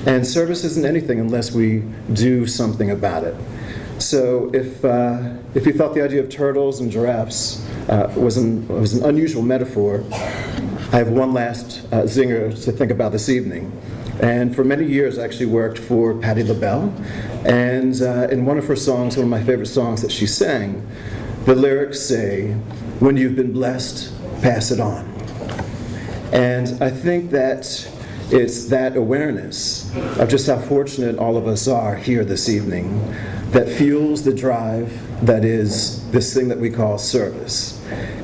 And service isn't anything unless we do something about it. So if you thought the idea of turtles and giraffes was an unusual metaphor, I have one last zinger to think about this evening. And for many years, I actually worked for Patti LaBelle. And in one of her songs, one of my favorite songs that she sang, the lyrics say, "When you've been blessed, pass it on." And I think that it's that awareness of just how fortunate all of us are here this evening that fuels the drive that is this thing that we call service.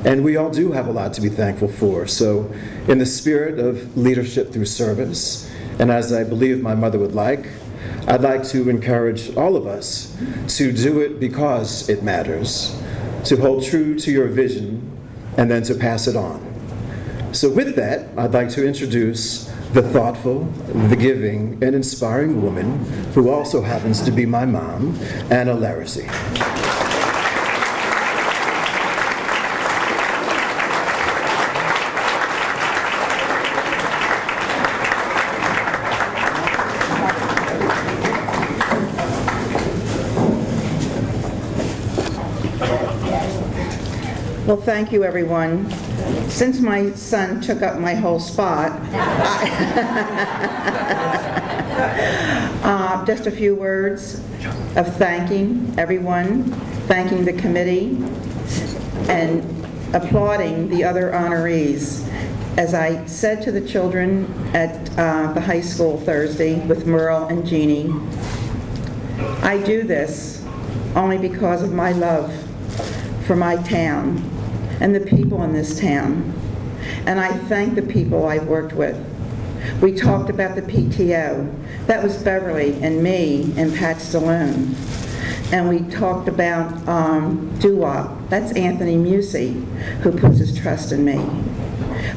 And we all do have a lot to be thankful for. So in the spirit of leadership through service, and as I believe my mother would like, I'd like to encourage all of us to do it because it matters, to hold true to your vision, and then to pass it on. So with that, I'd like to introduce the thoughtful, the giving, and inspiring woman who also happens to be my mom, Anna Larrisey. Well, thank you, everyone. Since my son took up my whole spot, just a few words of thanking everyone, thanking the committee, and applauding the other honorees. As I said to the children at the high school Thursday with Merle and Jeane, I do this only because of my love for my town and the people in this town. And I thank the people I've worked with. We talked about the PTO. That was Beverly and me and Pat Stallone. And we talked about doo-wop. That's Anthony Musey, who puts his trust in me.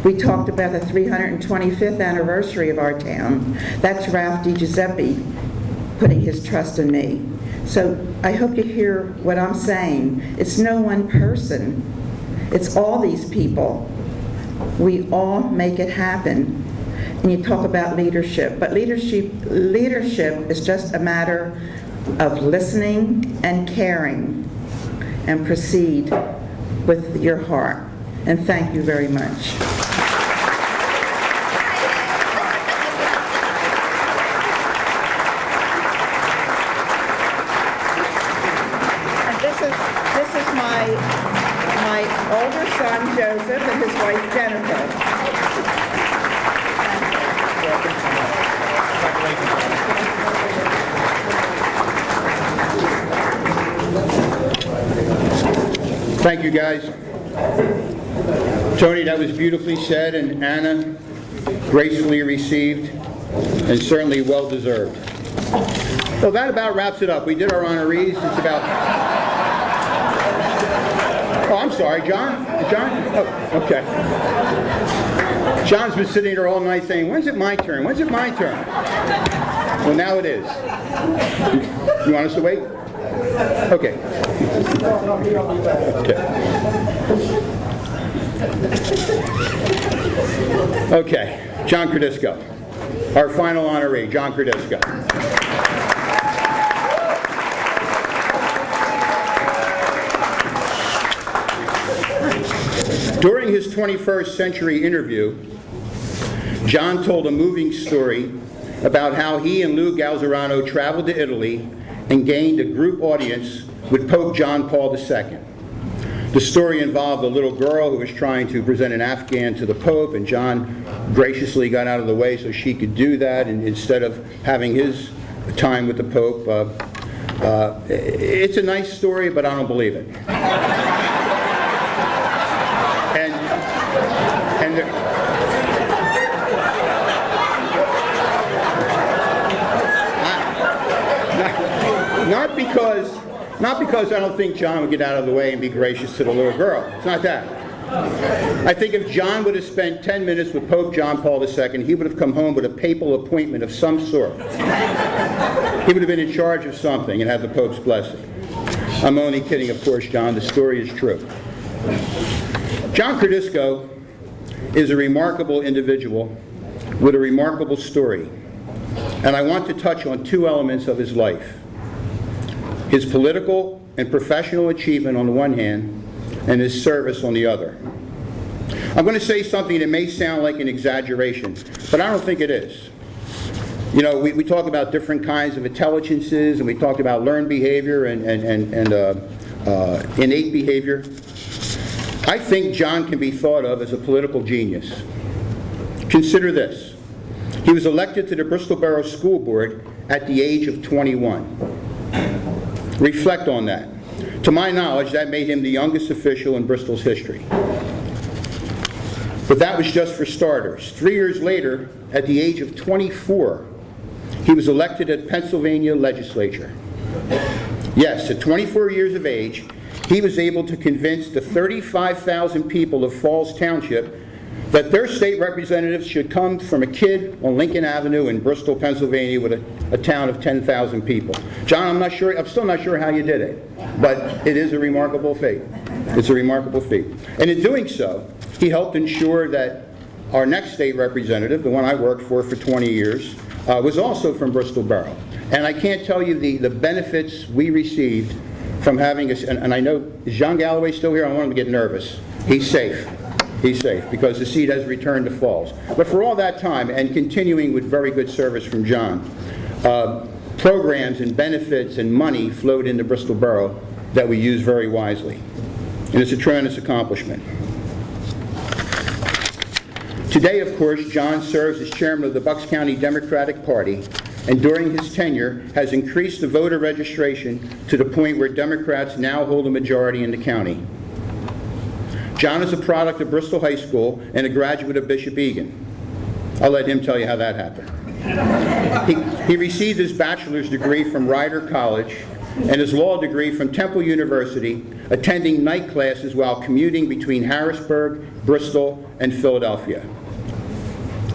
We talked about the 325th anniversary of our town. That's Ralph DiGiuseppe putting his trust in me. So I hope you hear what I'm saying. It's no one person. It's all these people. We all make it happen. And you talk about leadership, but leadership is just a matter of listening and caring, and proceed with your heart. And thank you very much. This is my older son, Joseph, and his wife, Jennifer. Thank you, guys. Tony, that was beautifully said, and Anna, gracefully received, and certainly well-deserved. Well, that about wraps it up. We did our honorees. It's about... Oh, I'm sorry, John? John? Oh, okay. John's been sitting there all night saying, when's it my turn? When's it my turn? Well, now it is. You want us to wait? Okay. Okay, John Cordisco. Our final honoree, John Cordisco. During his 21st century interview, John told a moving story about how he and Lou Galzerano traveled to Italy and gained a group audience with Pope John Paul II. The story involved a little girl who was trying to present an Afghan to the Pope, and John graciously got out of the way so she could do that, and instead of having his time with the Pope. It's a nice story, but I don't believe it. Not because I don't think John would get out of the way and be gracious to the little girl. It's not that. I think if John would have spent 10 minutes with Pope John Paul II, he would have come home with a papal appointment of some sort. He would have been in charge of something and had the Pope's blessing. I'm only kidding, of course, John. The story is true. John Cordisco is a remarkable individual with a remarkable story. And I want to touch on two elements of his life: his political and professional achievement on the one hand, and his service on the other. I'm going to say something that may sound like an exaggeration, but I don't think it is. You know, we talk about different kinds of intelligences, and we talk about learned behavior and innate behavior. I think John can be thought of as a political genius. Consider this. He was elected to the Bristol Borough School Board at the age of 21. Reflect on that. To my knowledge, that made him the youngest official in Bristol's history. But that was just for starters. 3 years later, at the age of 24, he was elected at Pennsylvania legislature. Yes, at 24 years of age, he was able to convince the 35,000 people of Falls Township that their state representatives should come from a kid on Lincoln Avenue in Bristol, Pennsylvania, with a town of 10,000 people. John, I'm still not sure how you did it, but it is a remarkable feat. It's a remarkable feat. And in doing so, he helped ensure that our next state representative, the one I worked for 20 years, was also from Bristol Borough. And I can't tell you the benefits we received from having us, and I know, is John Galloway still here? I don't want him to get nervous. He's safe. He's safe, because the seat has returned to Falls. But for all that time, and continuing with very good service from John, programs and benefits and money flowed into Bristol Borough that we use very wisely. And it's a tremendous accomplishment. Today, of course, John serves as chairman of the Bucks County Democratic Party, and during his tenure has increased the voter registration to the point where Democrats now hold a majority in the county. John is a product of Bristol High School and a graduate of Bishop Egan. I'll let him tell you how that happened. He received his bachelor's degree from Rider College and his law degree from Temple University, attending night classes while commuting between Harrisburg, Bristol, and Philadelphia.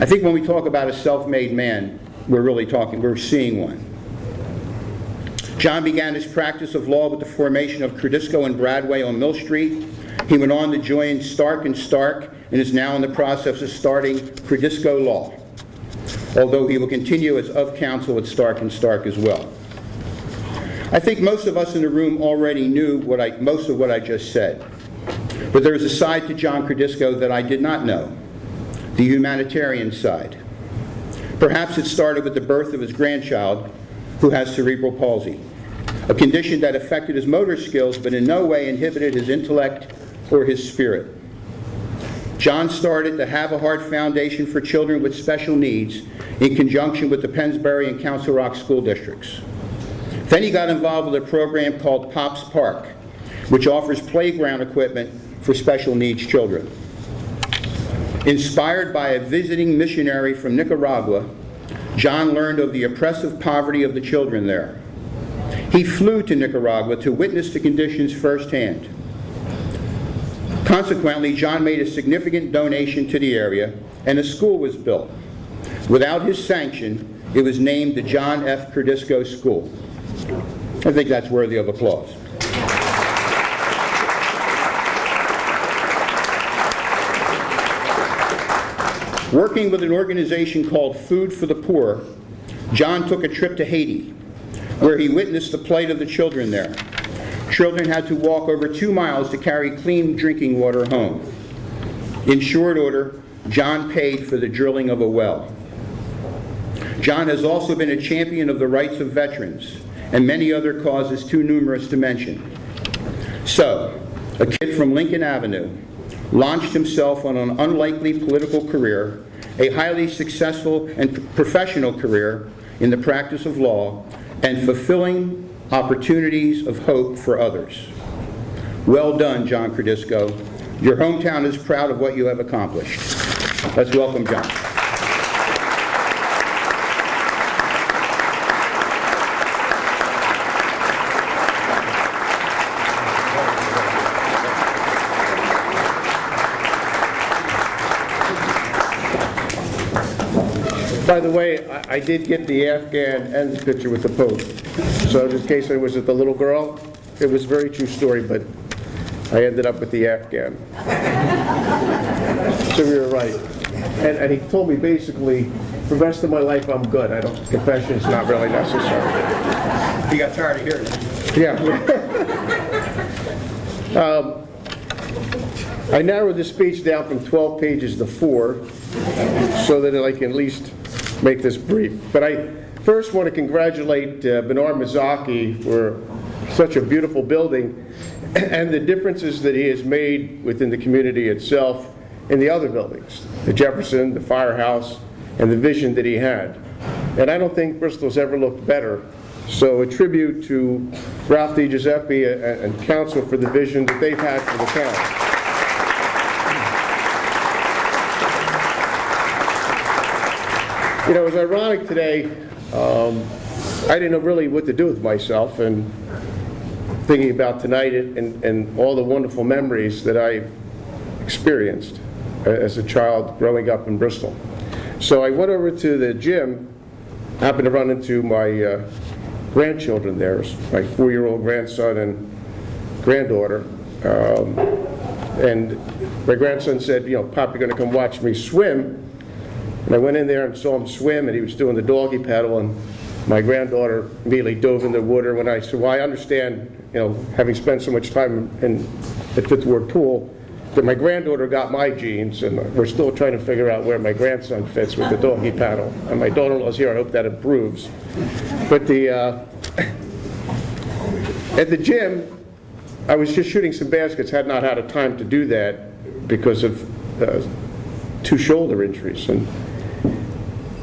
I think when we talk about a self-made man, we're seeing one. John began his practice of law with the formation of Cordisco and Bradway on Mill Street. He went on to join Stark & Stark and is now in the process of starting Cordisco Law, although he will continue as of counsel at Stark & Stark as well. I think most of us in the room already knew most of what I just said, but there is a side to John Cordisco that I did not know, the humanitarian side. Perhaps it started with the birth of his grandchild, who has cerebral palsy, a condition that affected his motor skills but in no way inhibited his intellect or his spirit. John started the Have a Heart Foundation for Children with Special Needs in conjunction with the Pennsbury and Council Rock school districts. Then he got involved with a program called Pops Park, which offers playground equipment for special needs children. Inspired by a visiting missionary from Nicaragua, John learned of the oppressive poverty of the children there. He flew to Nicaragua to witness the conditions firsthand. Consequently, John made a significant donation to the area, and a school was built. Without his sanction, it was named the John F. Cordisco School. I think that's worthy of applause. Working with an organization called Food for the Poor, John took a trip to Haiti, where he witnessed the plight of the children there. Children had to walk over 2 miles to carry clean drinking water home. In short order, John paid for the drilling of a well. John has also been a champion of the rights of veterans and many other causes too numerous to mention. So, a kid from Lincoln Avenue launched himself on an unlikely political career, a highly successful and professional career in the practice of law, and fulfilling opportunities of hope for others. Well done, John Cordisco. Your hometown is proud of what you have accomplished. Let's welcome John. By the way, I did get the Afghan and the picture with the Pope. So in case I was with the little girl, it was a very true story, but I ended up with the Afghan. So we were right. And he told me basically, for the rest of my life I'm good. Confession's not really necessary. He got tired of hearing it. Yeah. I narrowed the speech down from 12 pages to 4 so that I can at least make this brief. But I first want to congratulate Bernard Mazzocchi for such a beautiful building and the differences that he has made within the community itself and the other buildings, the Jefferson, the Firehouse, and the vision that he had. And I don't think Bristol's ever looked better So a tribute to Ralph DiGiuseppe and council for the vision that they've had for the town. You know, it was ironic today, I didn't know really what to do with myself, and thinking about tonight and all the wonderful memories that I've experienced as a child growing up in Bristol. So I went over to the gym, happened to run into my grandchildren there, my 4-year-old grandson and granddaughter. And my grandson said, you know, Pop, you're going to come watch me swim. And I went in there and saw him swim, and he was doing the doggy paddle, and my granddaughter immediately dove in the water. When I said, well, I understand, you know, having spent so much time at Fifth Ward Pool, that my granddaughter got my genes, and we're still trying to figure out where my grandson fits with the doggy paddle. And my daughter-in-law's here, I hope that improves. But at the gym, I was just shooting some baskets, had not had a time to do that because of 2 shoulder injuries. And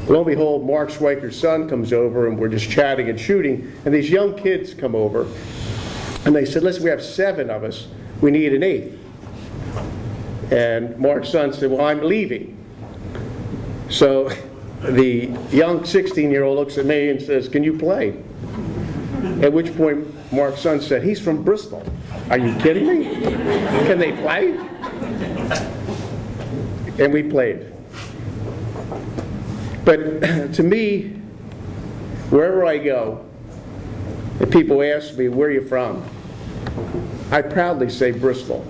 lo and behold, Mark Schweiker's son comes over, and we're just chatting and shooting, and these young kids come over, and they said, listen, we have 7 of us, we need an 8th. And Mark's son said, well, I'm leaving. So the young 16-year-old looks at me and says, can you play? At which point Mark's son said, he's from Bristol. Are you kidding me? Can they play? And we played. But to me, wherever I go, and people ask me, where are you from? I proudly say Bristol.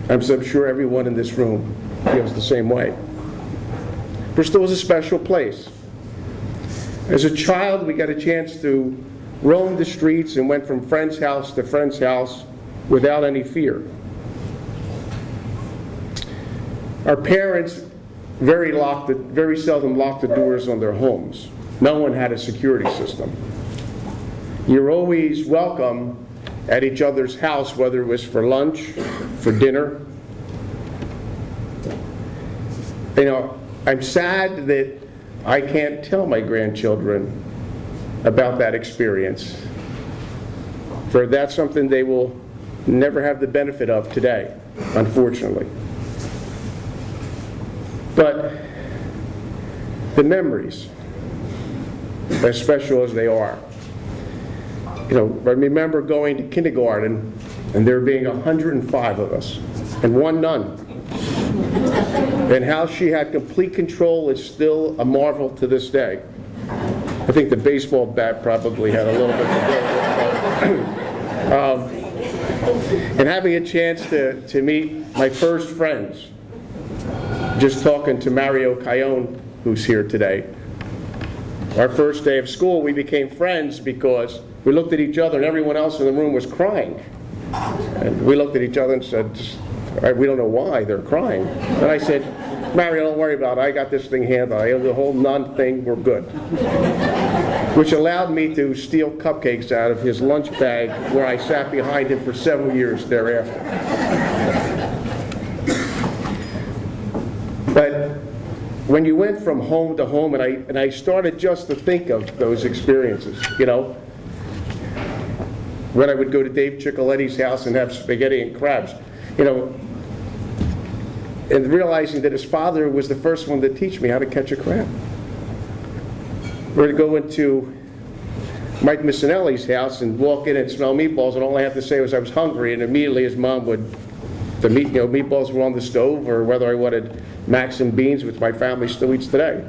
I'm sure everyone in this room feels the same way. Bristol is a special place. As a child, we got a chance to roam the streets and went from friend's house to friend's house without any fear. Our parents very seldom locked the doors on their homes. No one had a security system. You're always welcome at each other's house, whether it was for lunch, for dinner. You know, I'm sad that I can't tell my grandchildren about that experience, for that's something they will never have the benefit of today, unfortunately. But the memories, as special as they are, you know, I remember going to kindergarten and there being 105 of us and 1 nun. And how she had complete control is still a marvel to this day. I think the baseball bat probably had a little bit to do with it. And having a chance to meet my first friends, just talking to Mario Cayone, who's here today. Our first day of school, we became friends because we looked at each other and everyone else in the room was crying. And we looked at each other and said, we don't know why they're crying. And I said, Mario, don't worry about it. I got this thing handled. I have the whole nun thing, we're good. Which allowed me to steal cupcakes out of his lunch bag where I sat behind him for several years thereafter. But when you went from home to home, and I started just to think of those experiences, you know, when I would go to Dave Ciccoletti's house and have spaghetti and crabs, you know, and realizing that his father was the first one to teach me how to catch a crab. Or to go into Mike Missinelli's house and walk in and smell meatballs, and all I have to say was I was hungry, and immediately his mom would, meatballs were on the stove, or whether I wanted macs and beans, which my family still eats today.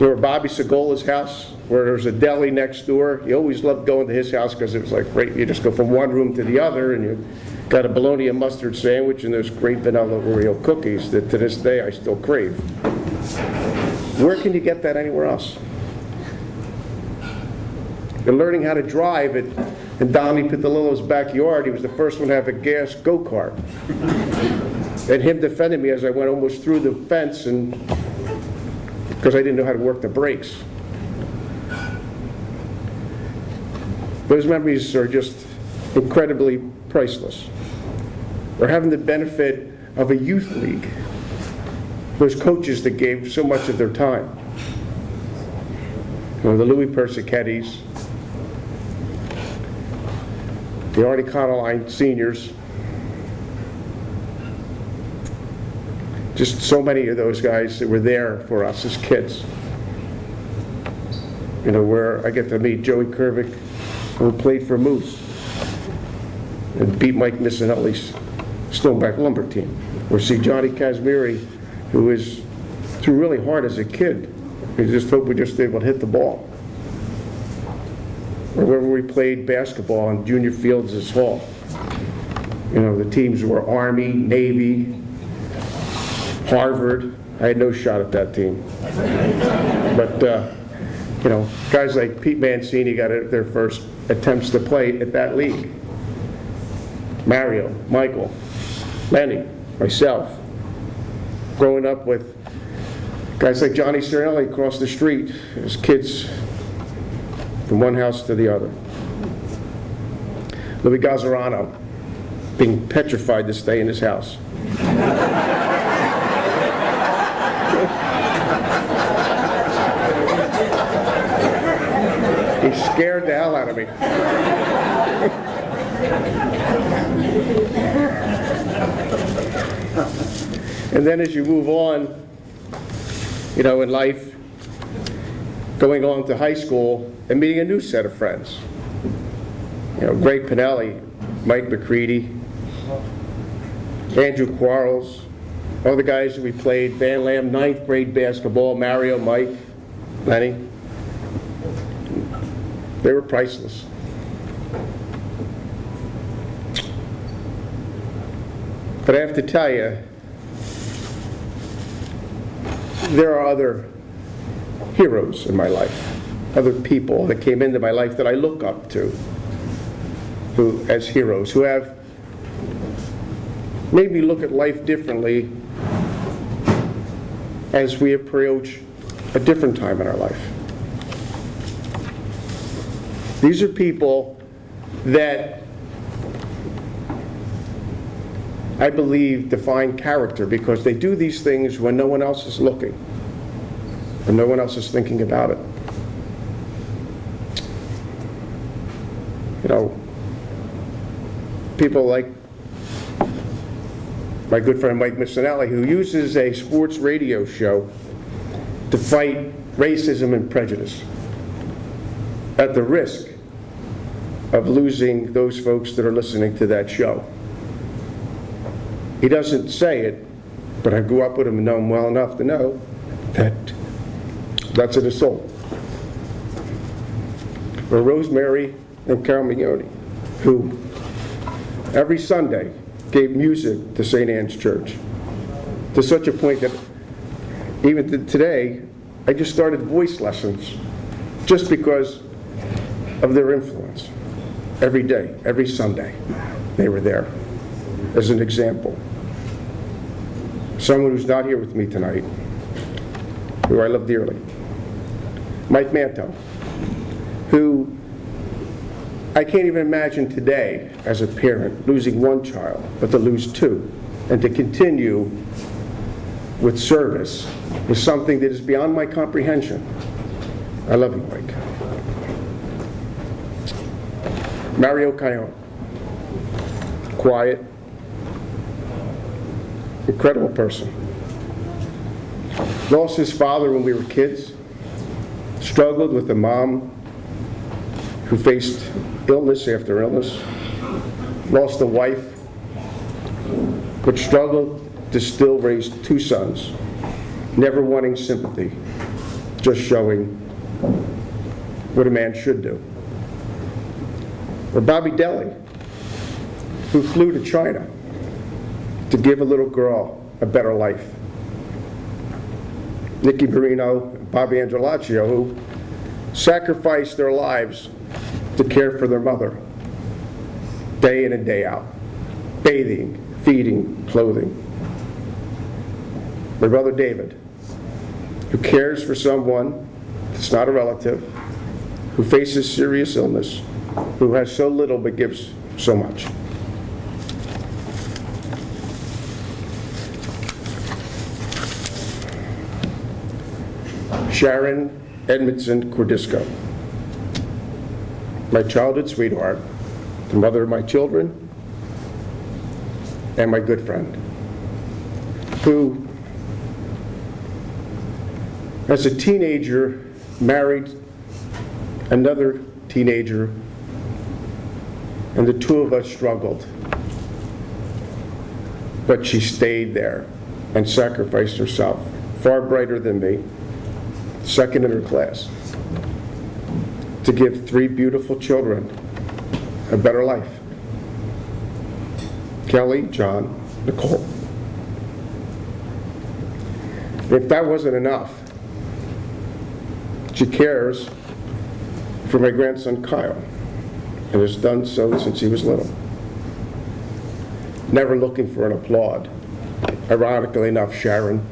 Or Bobby Segola's house, where there's a deli next door. You always loved going to his house because it was like great. You just go from one room to the other, and you got a bologna and mustard sandwich, and those great vanilla Oreo cookies that to this day I still crave. Where can you get that anywhere else? And learning how to drive in Donnie Pitalillo's backyard, he was the first one to have a gas go-kart. And him defending me as I went almost through the fence, and because I didn't know how to work the brakes. Those memories are just incredibly priceless. Or having the benefit of a youth league. Those coaches that gave so much of their time. the Louis Persicettis, the Artie Connelline seniors, just so many of those guys that were there for us as kids. You know, where I get to meet Joey Kervick, who played for Moose, and beat Mike Missinelli's Stoneback Lumber team. Or see Johnny Kazmiri, who threw really hard as a kid. We just hope we just able to hit the ball. Or wherever we played basketball in Junior Fields as Hall. You know, the teams were Army, Navy, Harvard. I had no shot at that team. But, you know, guys like Pete Mancini got their first attempts to play at that league. Mario, Michael, Lenny, myself. Growing up with guys like Johnny Cirinelli across the street as kids from one house to the other. Louis Gazzarano being petrified to stay in his house. He scared the hell out of me. And then as you move on, you know, in life, going on to high school and meeting a new set of friends. You know, Greg Pinelli, Mike McCready, Andrew Quarles, all the guys that we played, Van Lam, 9th grade basketball, Mario, Mike, Lenny. They were priceless. But I have to tell you, there are other heroes in my life, other people that came into my life that I look up to, who, as heroes, who have made me look at life differently as we approach a different time in our life. These are people that I believe define character because they do these things when no one else is looking and no one else is thinking about it. You know, people like my good friend Mike Missinelli, who uses a sports radio show to fight racism and prejudice at the risk of losing those folks that are listening to that show. He doesn't say it, but I grew up with him and know him well enough to know that that's an assault. Or Rosemary and Carol Mignoni, who every Sunday gave music to St. Anne's Church, to such a point that even today, I just started voice lessons just because of their influence. Every day, every Sunday, they were there as an example. Someone who's not here with me tonight, who I love dearly. Mike Manto, who I can't even imagine today as a parent losing one child, but to lose two, and to continue with service is something that is beyond my comprehension. I love you, Mike. Mario Cajon, quiet, incredible person. Lost his father when we were kids, struggled with a mom who faced illness after illness, lost a wife, but struggled to still raise two sons, never wanting sympathy, just showing what a man should do. Or Bobby Deli, who flew to China to give a little girl a better life. Nicky Marino and Bobby Angelaccio, who sacrificed their lives to care for their mother, day in and day out, bathing, feeding, clothing. My brother David, who cares for someone that's not a relative, who faces serious illness, who has so little but gives so much. Sharon Edmondson Cordisco, my childhood sweetheart, the mother of my children, and my good friend, who, as a teenager, married another teenager, and the two of us struggled. But she stayed there and sacrificed herself, far brighter than me, second in her class, to give 3 beautiful children a better life. Kelly, John, Nicole. If that wasn't enough, she cares for my grandson Kyle, and has done so since he was little. Never looking for an applaud. Ironically enough, Sharon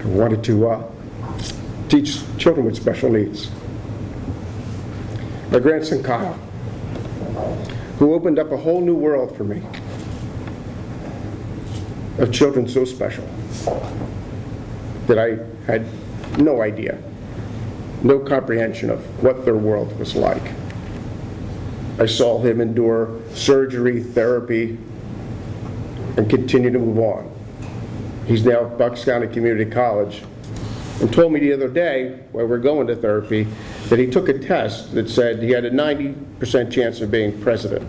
wanted to teach children with special needs. My grandson Kyle, who opened up a whole new world for me of children so special that I had no idea, no comprehension of what their world was like. I saw him endure surgery, therapy, and continue to move on. He's now at Bucks County Community College, and told me the other day, while we're going to therapy, that he took a test that said he had a 90% chance of being president.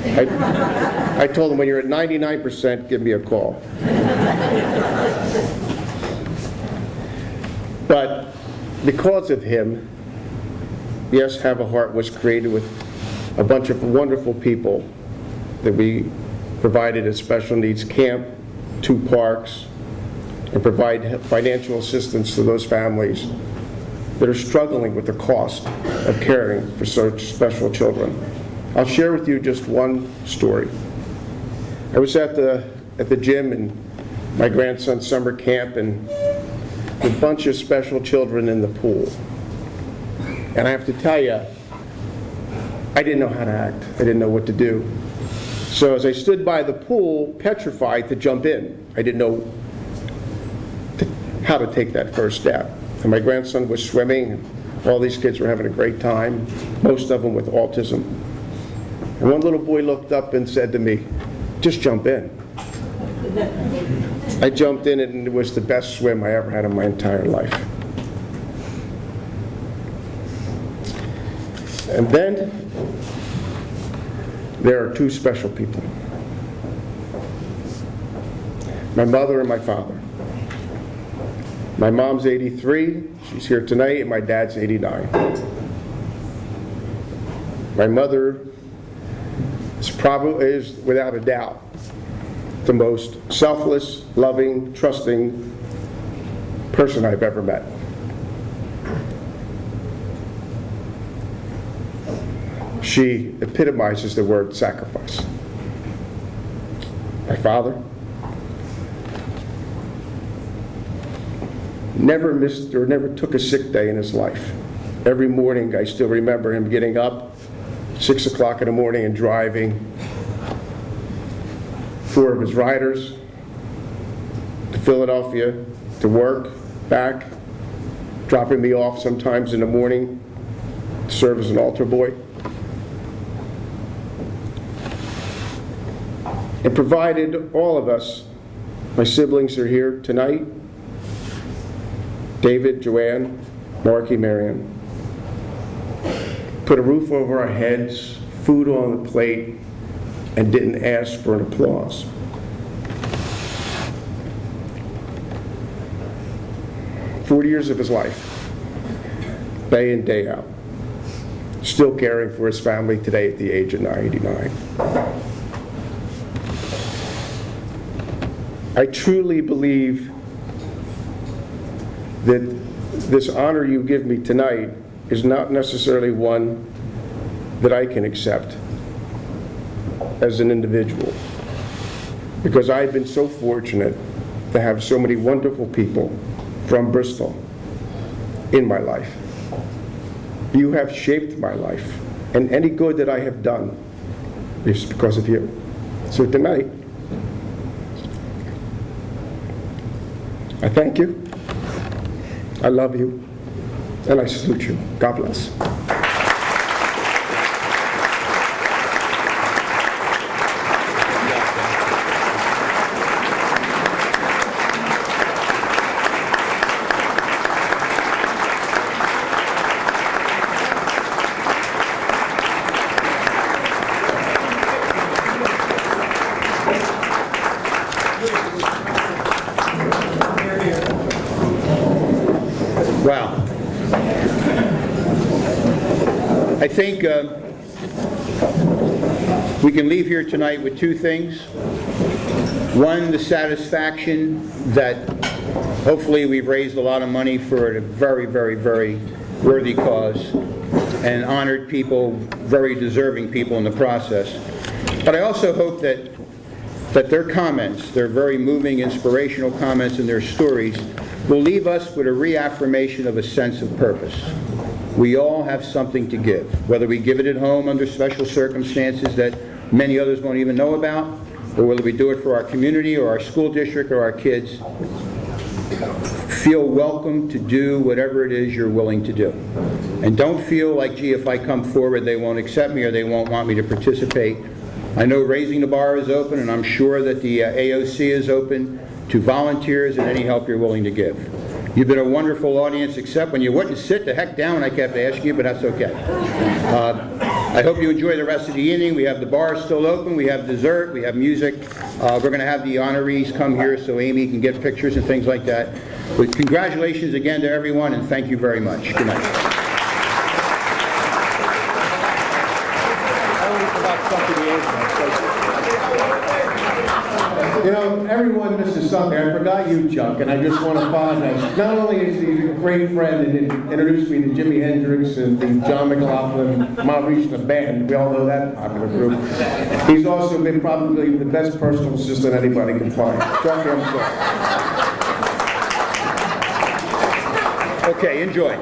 I told him, when you're at 99%, give me a call. But because of him, yes, Have a Heart was created with a bunch of wonderful people that we provided a special needs camp, 2 parks, and provide financial assistance to those families that are struggling with the cost of caring for such special children. I'll share with you just one story. I was at the gym in my grandson's summer camp, and a bunch of special children in the pool. And I have to tell you, I didn't know how to act. I didn't know what to do. So as I stood by the pool, petrified to jump in, I didn't know how to take that first step. And my grandson was swimming, and all these kids were having a great time, most of them with autism. And one little boy looked up and said to me, "Just jump in." I jumped in, and it was the best swim I ever had in my entire life. And then there are 2 special people. My mother and my father. My mom's 83, she's here tonight, and my dad's 89. My mother is without a doubt the most selfless, loving, trusting person I've ever met. She epitomizes the word sacrifice. My father never missed or never took a sick day in his life. Every morning I still remember him getting up 6 o'clock in the morning and driving 4 of his riders to Philadelphia to work, back, dropping me off sometimes in the morning to serve as an altar boy. And provided all of us, my siblings are here tonight, David, Joanne, Marky, Marion, put a roof over our heads, food on the plate, and didn't ask for an applause. "40 years of his life, day in, day out, still caring for his family today at the age of 99. I truly believe that this honor you give me tonight is not necessarily one that I can accept as an individual, because I've been so fortunate to have so many wonderful people from Bristol in my life. You have shaped my life, and any good that I have done is because of you. So tonight, I thank you. I love you, and I salute you. God bless. Wow. I think we can leave here tonight with two things. One, the satisfaction that hopefully we've raised a lot of money for a very, very, very worthy cause and honored people, very deserving people in the process. But I also hope that their comments, their very moving, inspirational comments and their stories will leave us with a reaffirmation of a sense of purpose. We all have something to give, whether we give it at home under special circumstances that many others won't even know about, or whether we do it for our community or our school district or our kids. Feel welcome to do whatever it is you're willing to do. And don't feel like, gee, if I come forward, they won't accept me or they won't want me to participate. I know Raising the Bar is open, and I'm sure that the AOC is open to volunteers and any help you're willing to give. You've been a wonderful audience, except when you wouldn't sit the heck down when I kept asking you, but that's okay. I hope you enjoy the rest of the evening. We have the bar still open, we have dessert, we have music. We're going to have the honorees come here so Amy can get pictures and things like that. But congratulations again to everyone, and thank you very much. Good night. You know, everyone misses something. I forgot you, Chuck, and I just want to apologize. Not only is he a great friend and introduced me to Jimi Hendrix and the John McLaughlin, Maurice and the band, we all know that popular group, he's also been probably the best personal assistant anybody can find. Chuck, I'm sorry. Okay, enjoy.